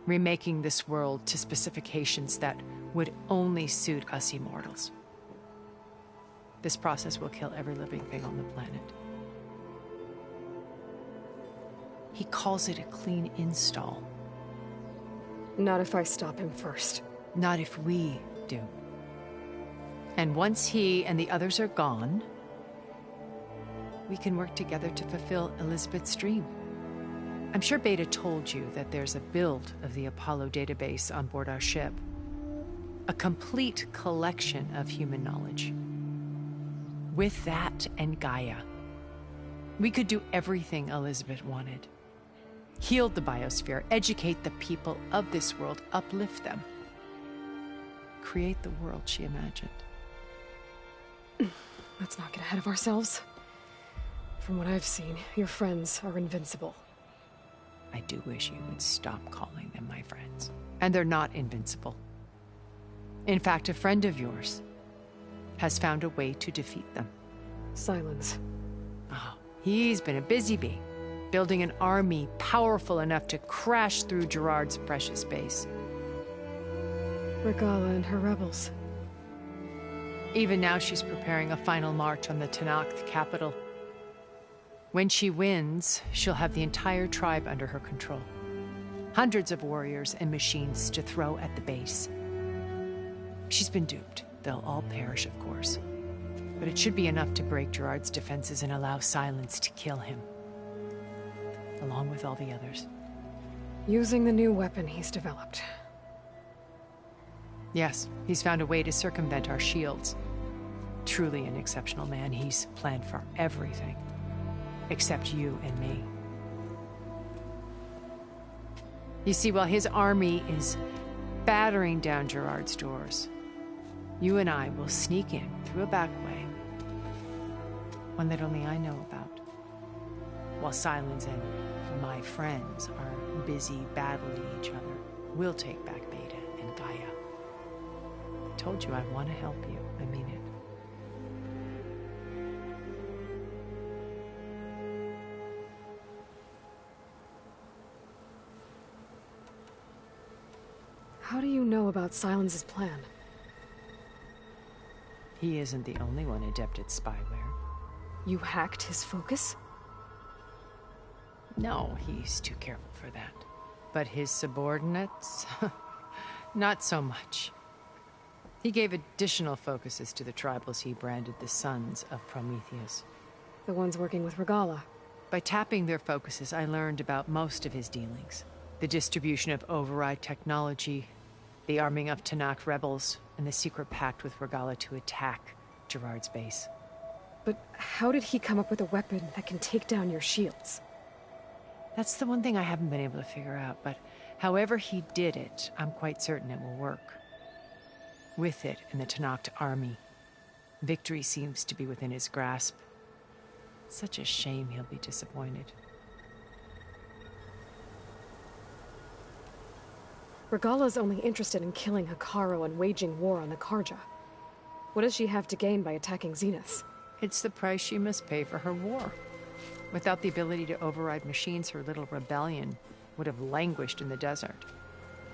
Remaking this world to specifications that would only suit us immortals. This process will kill every living thing on the planet. He calls it a clean install. Not if I stop him first. Not if we do. And once he and the others are gone, we can work together to fulfill Elizabeth's dream. I'm sure Beta told you that there's a build of the Apollo database on board our ship. A complete collection of human knowledge. With that and Gaia, we could do everything Elizabeth wanted. Heal the biosphere, educate the people of this world, uplift them. Create the world she imagined. Let's not get ahead of ourselves. From what I've seen, your friends are invincible. I do wish you would stop calling them my friends. And they're not invincible. In fact, a friend of yours has found a way to defeat them. Silence. Oh, he's been a busy bee, building an army powerful enough to crash through Gerard's precious base. Regala and her rebels. Even now she's preparing a final march on the Tenakth capital. When she wins, she'll have the entire tribe under her control. Hundreds of warriors and machines to throw at the base. She's been duped. They'll all perish, of course. But it should be enough to break Gerard's defenses and allow Silence to kill him. Along with all the others. Using the new weapon he's developed. Yes, he's found a way to circumvent our shields. Truly an exceptional man. He's planned for everything. Except you and me. You see, while his army is battering down Gerard's doors, you and I will sneak in through a back way. One that only I know about. While Silence and my friends are busy battling each other, we'll take back Beta and Gaia. I told you I want to help you. I mean it. How do you know about Silence's plan? He isn't the only one adept at spyware. You hacked his focus? No, he's too careful for that. But his subordinates? Not so much. He gave additional focuses to the tribals he branded the Sons of Prometheus. The ones working with Regala. By tapping their focuses, I learned about most of his dealings. The distribution of override technology, the arming of Tanakh rebels, and the secret pact with Regala to attack Gerard's base. But how did he come up with a weapon that can take down your shields? That's the one thing I haven't been able to figure out, but however he did it, I'm quite certain it will work. With it and the Tanakh army, victory seems to be within his grasp. Such a shame he'll be disappointed. Regala's only interested in killing Hekarro and waging war on the Karja. What does she have to gain by attacking Zenith? It's the price she must pay for her war. Without the ability to override machines, her little rebellion would have languished in the desert.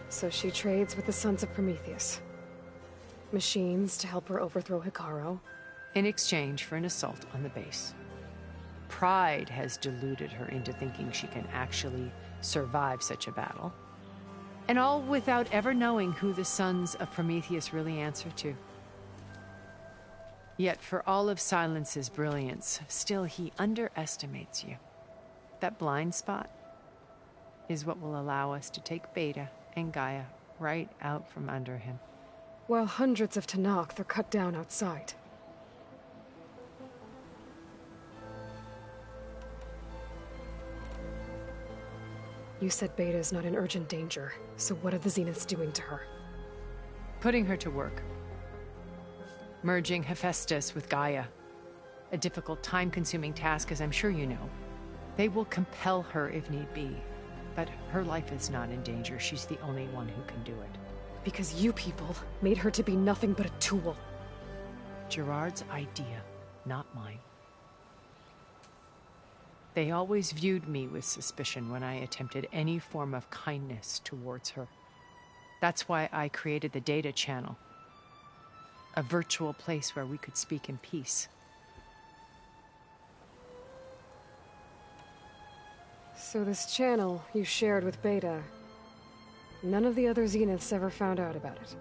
So she trades with the Sons of Prometheus. Machines to help her overthrow Hekarro. In exchange for an assault on the base. Pride has deluded her into thinking she can actually survive such a battle. And all without ever knowing who the Sons of Prometheus really answer to. Yet for all of Silence's brilliance, still he underestimates you. That blind spot is what will allow us to take Beta and Gaia right out from under him. While hundreds of Tanakh are cut down outside. You said Beta is not in urgent danger, so what are the Zeniths doing to her? Putting her to work. Merging Hephaestus with Gaia. A difficult, time-consuming task, as I'm sure you know. They will compel her if need be. But her life is not in danger. She's the only one who can do it. Because you people made her to be nothing but a tool. Gerard's idea, not mine. They always viewed me with suspicion when I attempted any form of kindness towards her. That's why I created the data channel. A virtual place where we could speak in peace. So this channel you shared with Beta, none of the other Zeniths ever found out about it?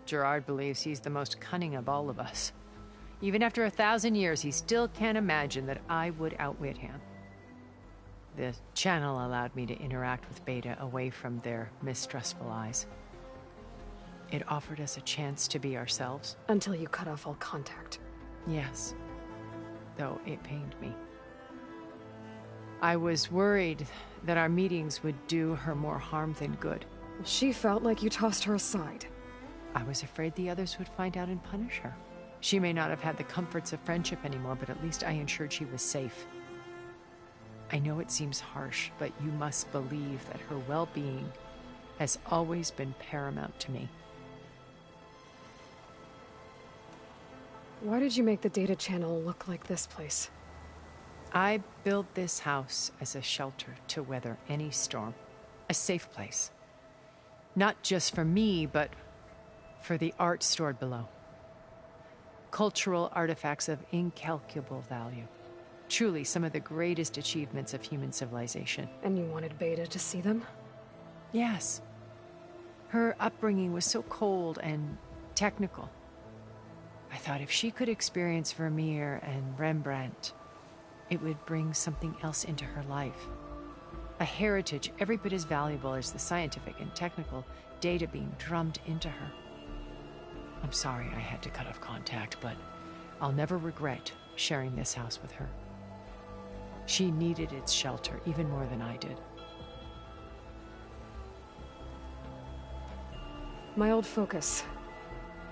Gerard believes he's the most cunning of all of us. Even after 1,000 years, he still can't imagine that I would outwit him. The channel allowed me to interact with Beta away from their mistrustful eyes. It offered us a chance to be ourselves. Until you cut off all contact. Yes. Though it pained me. I was worried that our meetings would do her more harm than good. She felt like you tossed her aside. I was afraid the others would find out and punish her. She may not have had the comforts of friendship anymore, but at least I ensured she was safe. I know it seems harsh, but you must believe that her well-being has always been paramount to me. Why did you make the data channel look like this place? I built this house as a shelter to weather any storm. A safe place. Not just for me, but for the art stored below. Cultural artifacts of incalculable value. Truly some of the greatest achievements of human civilization. And you wanted Beta to see them? Yes. Her upbringing was so cold and technical. I thought if she could experience Vermeer and Rembrandt, it would bring something else into her life. A heritage every bit as valuable as the scientific and technical data being drummed into her. I'm sorry I had to cut off contact, but I'll never regret sharing this house with her. She needed its shelter even more than I did. My old focus.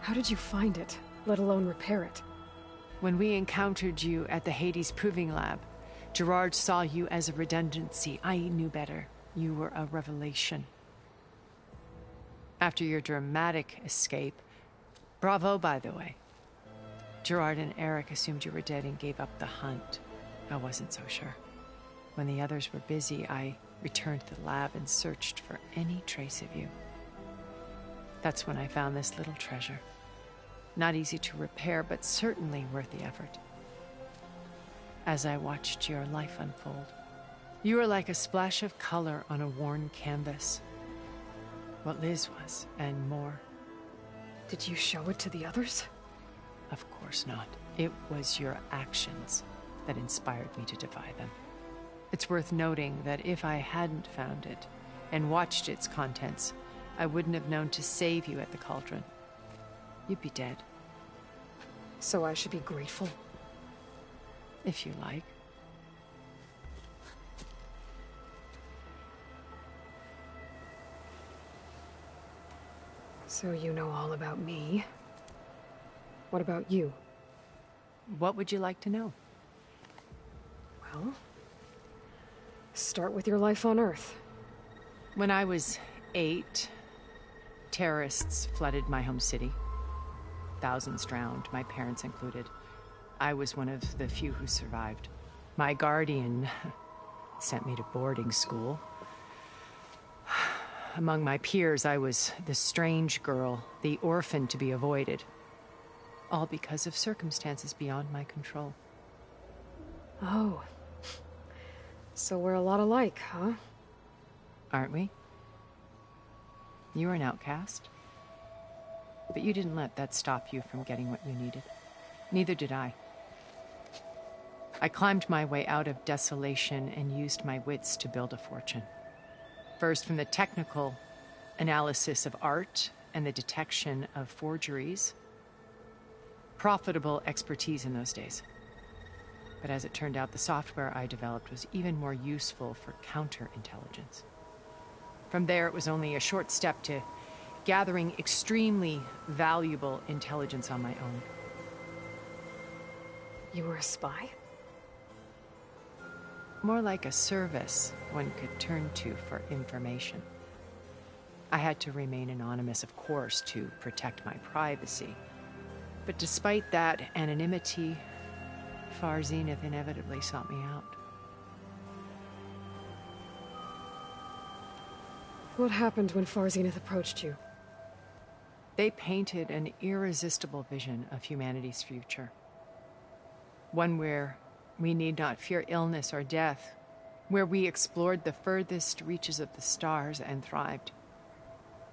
How did you find it, let alone repair it? When we encountered you at the Hades Proving Lab, Gerard saw you as a redundancy. I knew better. You were a revelation. After your dramatic escape, bravo, by the way. Gerard and Eric assumed you were dead and gave up the hunt. I wasn't so sure. When the others were busy, I returned to the lab and searched for any trace of you. That's when I found this little treasure. Not easy to repair, but certainly worth the effort. As I watched your life unfold, You were like a splash of color on a worn canvas. What Liz was, and more. Did you show it to the others? Of course not. It was your actions that inspired me to defy them. It's worth noting that if I hadn't found it and watched its contents, I wouldn't have known to save you at the cauldron. You'd be dead. So I should be grateful? If you like. So you know all about me. What about you? What would you like to know? Well, start with your life on Earth. When I was 8, terrorists flooded my home city. Thousands drowned, my parents included. I was one of the few who survived. My guardian sent me to boarding school. Among my peers, I was the strange girl, the orphan to be avoided. All because of circumstances beyond my control. Oh. So we're a lot alike, huh? Aren't we? You were an outcast. But you didn't let that stop you from getting what you needed. Neither did I. I climbed my way out of desolation and used my wits to build a fortune. First, from the technical analysis of art and the detection of forgeries. Profitable expertise in those days. But as it turned out, the software I developed was even more useful for counterintelligence. From there, it was only a short step to gathering extremely valuable intelligence on my own. You were a spy? More like a service one could turn to for information. I had to remain anonymous, of course, to protect my privacy. But despite that anonymity, Far Zenith inevitably sought me out. What happened when Far Zenith approached you? They painted an irresistible vision of humanity's future. One where we need not fear illness or death, where we explored the furthest reaches of the stars and thrived.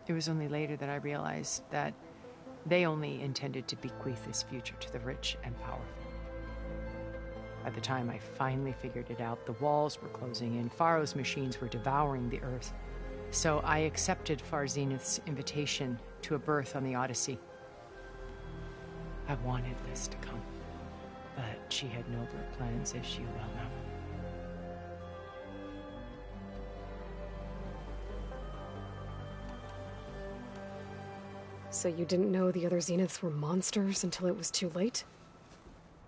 It was only later that I realized that they only intended to bequeath this future to the rich and powerful. By the time I finally figured it out, the walls were closing in, Pharaoh's machines were devouring the Earth. So I accepted Far Zenith's invitation to a berth on the Odyssey. I wanted Liz to come, but she had nobler plans, as you well know. So you didn't know the other Zeniths were monsters until it was too late?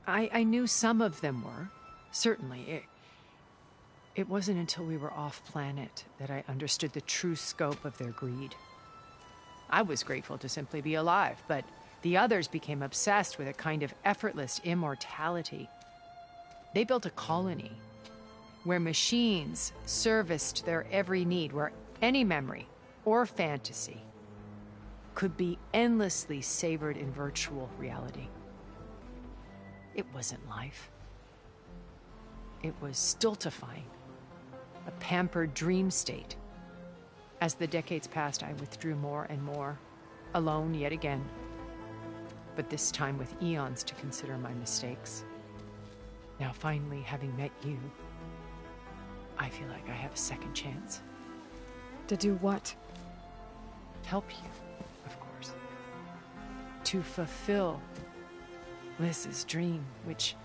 I knew some of them were, certainly. It wasn't until we were off-planet that I understood the true scope of their greed. I was grateful to simply be alive, but the others became obsessed with a kind of effortless immortality. They built a colony where machines serviced their every need, where any memory or fantasy could be endlessly savored in virtual reality. It wasn't life. It was stultifying, a pampered dream state. As the decades passed, I withdrew more and more, alone yet again, but this time with eons to consider my mistakes. Now, finally, having met you, I feel like I have a second chance. To do what? Help you, of course. To fulfill Liz's dream, which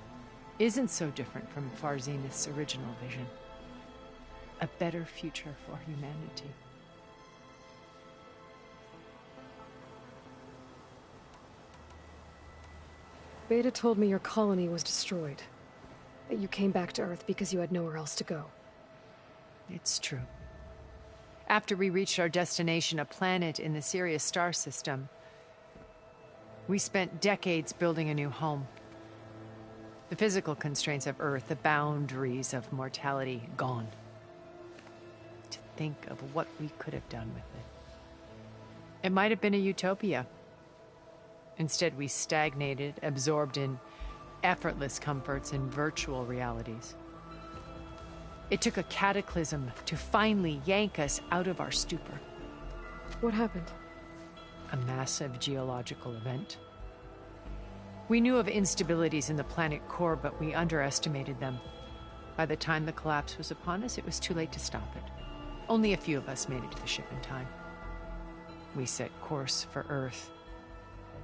isn't so different from Far Zenith's original vision. A better future for humanity. Beta told me your colony was destroyed. That you came back to Earth because you had nowhere else to go. It's true. After we reached our destination, a planet in the Sirius star system, we spent decades building a new home. The physical constraints of Earth, the boundaries of mortality, gone. To think of what we could have done with it. It might have been a utopia. Instead, we stagnated, absorbed in effortless comforts and virtual realities. It took a cataclysm to finally yank us out of our stupor. What happened? A massive geological event. We knew of instabilities in the planet core, but we underestimated them. By the time the collapse was upon us, it was too late to stop it. Only a few of us made it to the ship in time. We set course for Earth,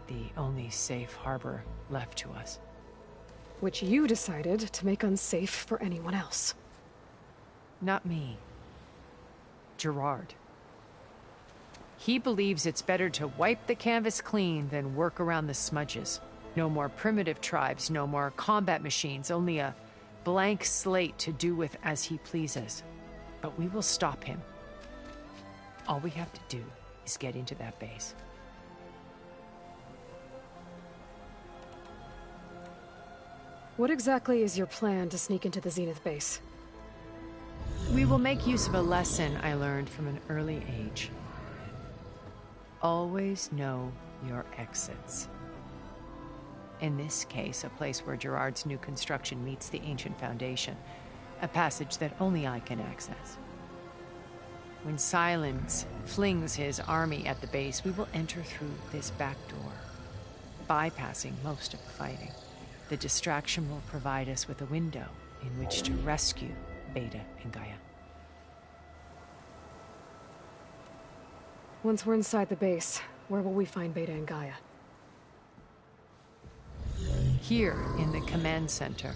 the only safe harbor left to us. Which you decided to make unsafe for anyone else. Not me. Gerard. He believes it's better to wipe the canvas clean than work around the smudges. No more primitive tribes, no more combat machines, only a blank slate to do with as he pleases. But we will stop him. All we have to do is get into that base. What exactly is your plan to sneak into the Zenith base? We will make use of a lesson I learned from an early age. Always know your exits. In this case, a place where Gerard's new construction meets the ancient foundation, a passage that only I can access. When Silence flings his army at the base, we will enter through this back door, bypassing most of the fighting. The distraction will provide us with a window in which to rescue Beta and Gaia. Once we're inside the base, where will we find Beta and Gaia? Here in the command center.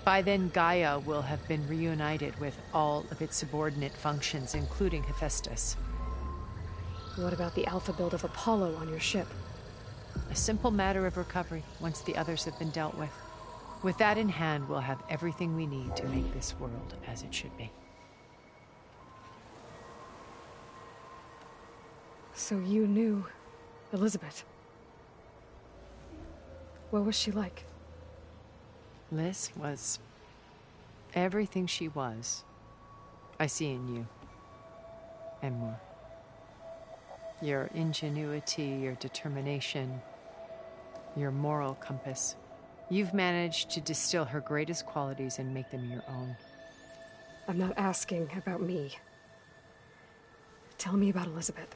By then, Gaia will have been reunited with all of its subordinate functions, including Hephaestus. What about the alpha build of Apollo on your ship? A simple matter of recovery once the others have been dealt with. With that in hand, we'll have everything we need to make this world as it should be. So you knew Elizabeth. What was she like? Liz was everything she was. I see in you. And more. Your ingenuity, your determination, your moral compass. You've managed to distill her greatest qualities and make them your own. I'm not asking about me. Tell me about Elizabeth.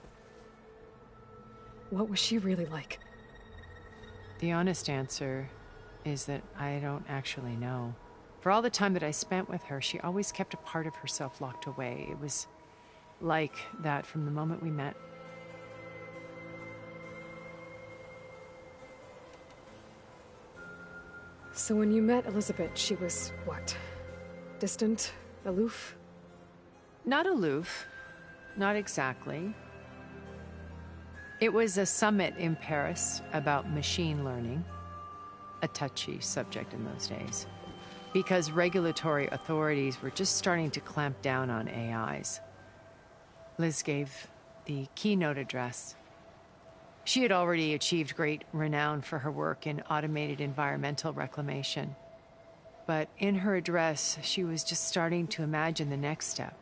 What was she really like? The honest answer is that I don't actually know. For all the time that I spent with her, she always kept a part of herself locked away. It was like that from the moment we met. So when you met Elizabeth, she was what? Distant? Aloof? Not aloof. Not exactly. It was a summit in Paris about machine learning. A touchy subject in those days. Because regulatory authorities were just starting to clamp down on AIs. Liz gave the keynote address. She had already achieved great renown for her work in automated environmental reclamation. But in her address, she was just starting to imagine the next step.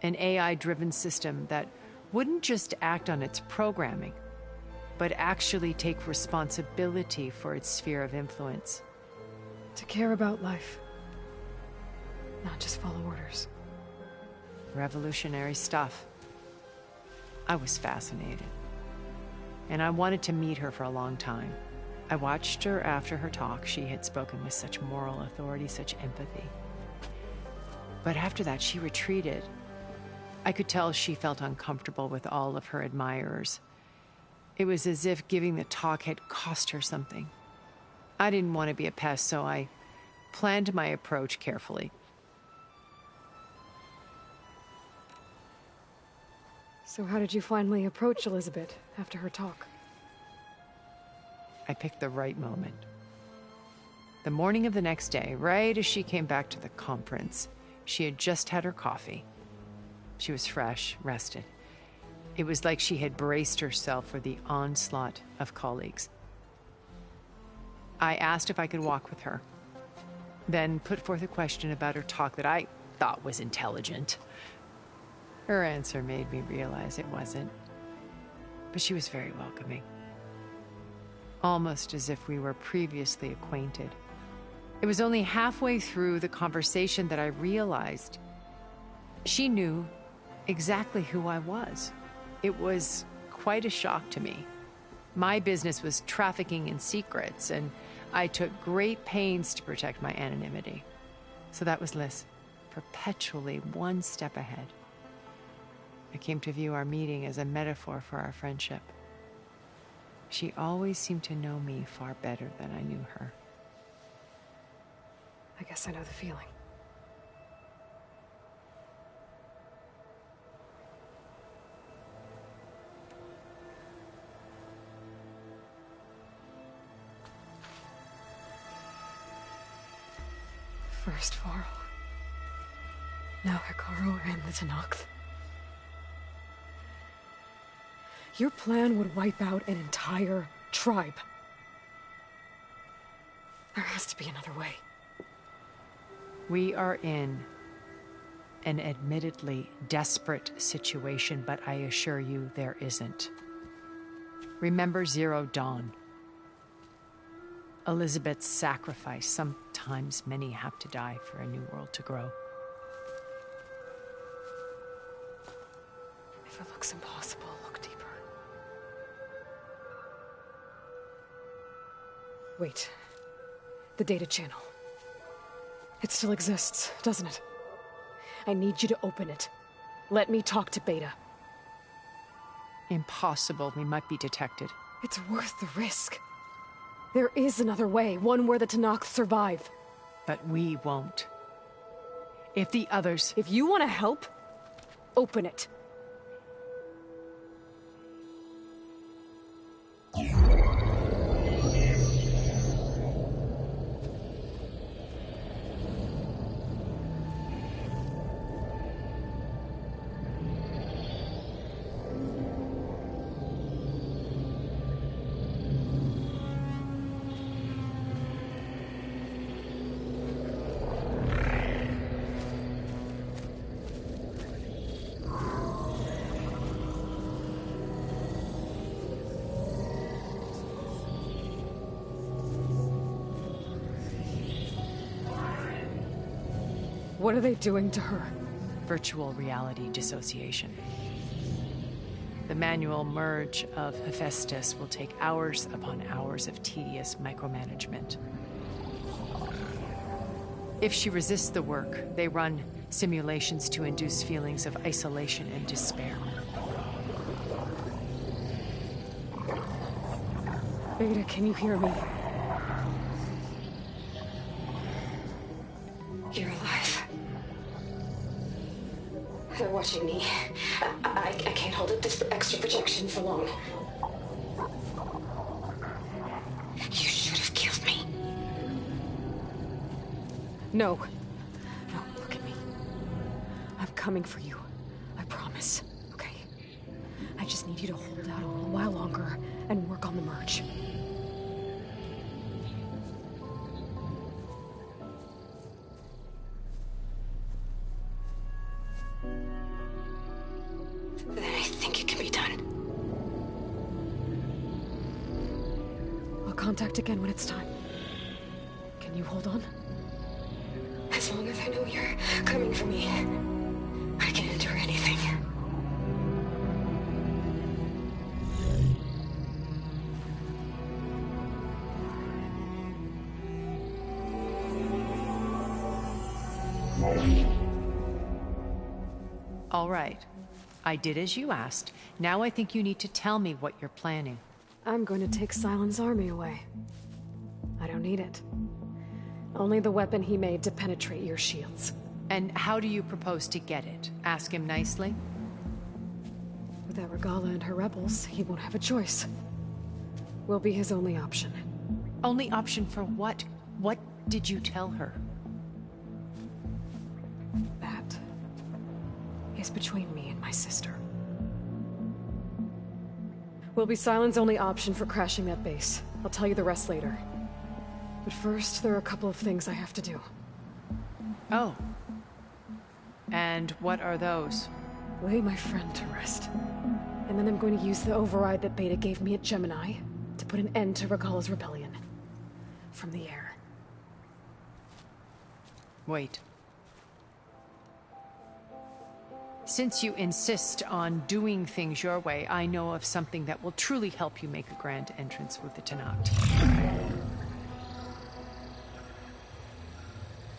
An AI-driven system that wouldn't just act on its programming, but actually take responsibility for its sphere of influence. To care about life, not just follow orders. Revolutionary stuff. I was fascinated. And I wanted to meet her for a long time. I watched her after her talk. She had spoken with such moral authority, such empathy. But after that, she retreated. I could tell she felt uncomfortable with all of her admirers. It was as if giving the talk had cost her something. I didn't want to be a pest, so I planned my approach carefully. So how did you finally approach Elizabeth after her talk? I picked the right moment. The morning of the next day, right as she came back to the conference, she had just had her coffee. She was fresh, rested. It was like she had braced herself for the onslaught of colleagues. I asked if I could walk with her, then put forth a question about her talk that I thought was intelligent. Her answer made me realize it wasn't, but she was very welcoming. Almost as if we were previously acquainted. It was only halfway through the conversation that I realized she knew exactly who I was. It was quite a shock to me. My business was trafficking in secrets, and I took great pains to protect my anonymity. So that was Liz, perpetually one step ahead. I came to view our meeting as a metaphor for our friendship. She always seemed to know me far better than I knew her. I guess I know the feeling. First Varl, now Hikaru and the Tenakth. Your plan would wipe out an entire tribe. There has to be another way. We are in an admittedly desperate situation, but I assure you there isn't. Remember Zero Dawn. Elizabeth's sacrifice. Sometimes many have to die for a new world to grow. If it looks impossible, look deeper. Wait. The data channel. It still exists, doesn't it? I need you to open it. Let me talk to Beta. Impossible. We might be detected. It's worth the risk. There is another way, one where the Tenakth survive. But we won't. If the others... If you want to help, open it. What are they doing to her? Virtual reality dissociation. The manual merge of Hephaestus will take hours upon hours of tedious micromanagement. If she resists the work, they run simulations to induce feelings of isolation and despair. Beta, can you hear me? You're alive. They're watching me. I can't hold up this extra projection for long. You should have killed me. No. No, look at me. I'm coming for you. I promise. Okay? I just need you to hold out a little while longer and work on the merge. Then I think it can be done. I'll contact again when it's time. Can you hold on? As long as I know you're coming for me, I can endure anything. All right. I did as you asked. Now I think you need to tell me what you're planning. I'm going to take Silent's army away. I don't need it. Only the weapon he made to penetrate your shields. And how do you propose to get it? Ask him nicely? Without Regala and her rebels, he won't have a choice. We'll be his only option. Only option for what? What did you tell her? That is between me and my sister. Will be Silent's only option for crashing that base. I'll tell you the rest later. But first, there are a couple of things I have to do. Oh. And what are those? Lay my friend to rest. And then I'm going to use the override that Beta gave me at Gemini to put an end to Regala's rebellion. From the air. Wait. Since you insist on doing things your way, I know of something that will truly help you make a grand entrance with the Tenat.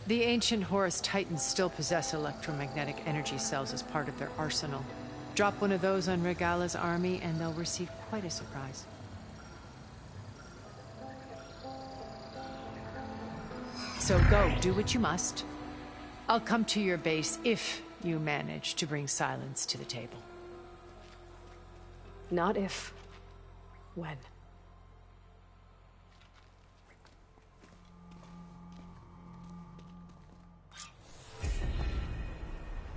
The ancient Horus Titans still possess electromagnetic energy cells as part of their arsenal. Drop one of those on Regala's army and they'll receive quite a surprise. So go, do what you must. I'll come to your base if you manage to bring silence to the table. Not if. When.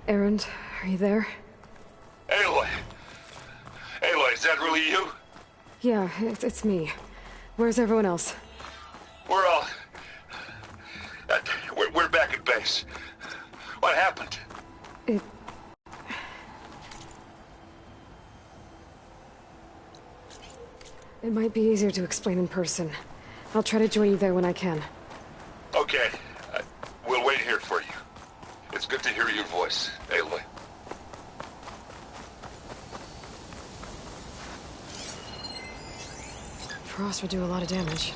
Erend, are you there? Aloy! Aloy, is that really you? Yeah, it's me. Where's everyone else? We're all... We're back at base. What happened? It might be easier to explain in person. I'll try to join you there when I can. Okay. We'll wait here for you. It's good to hear your voice, Aloy. Frost would do a lot of damage.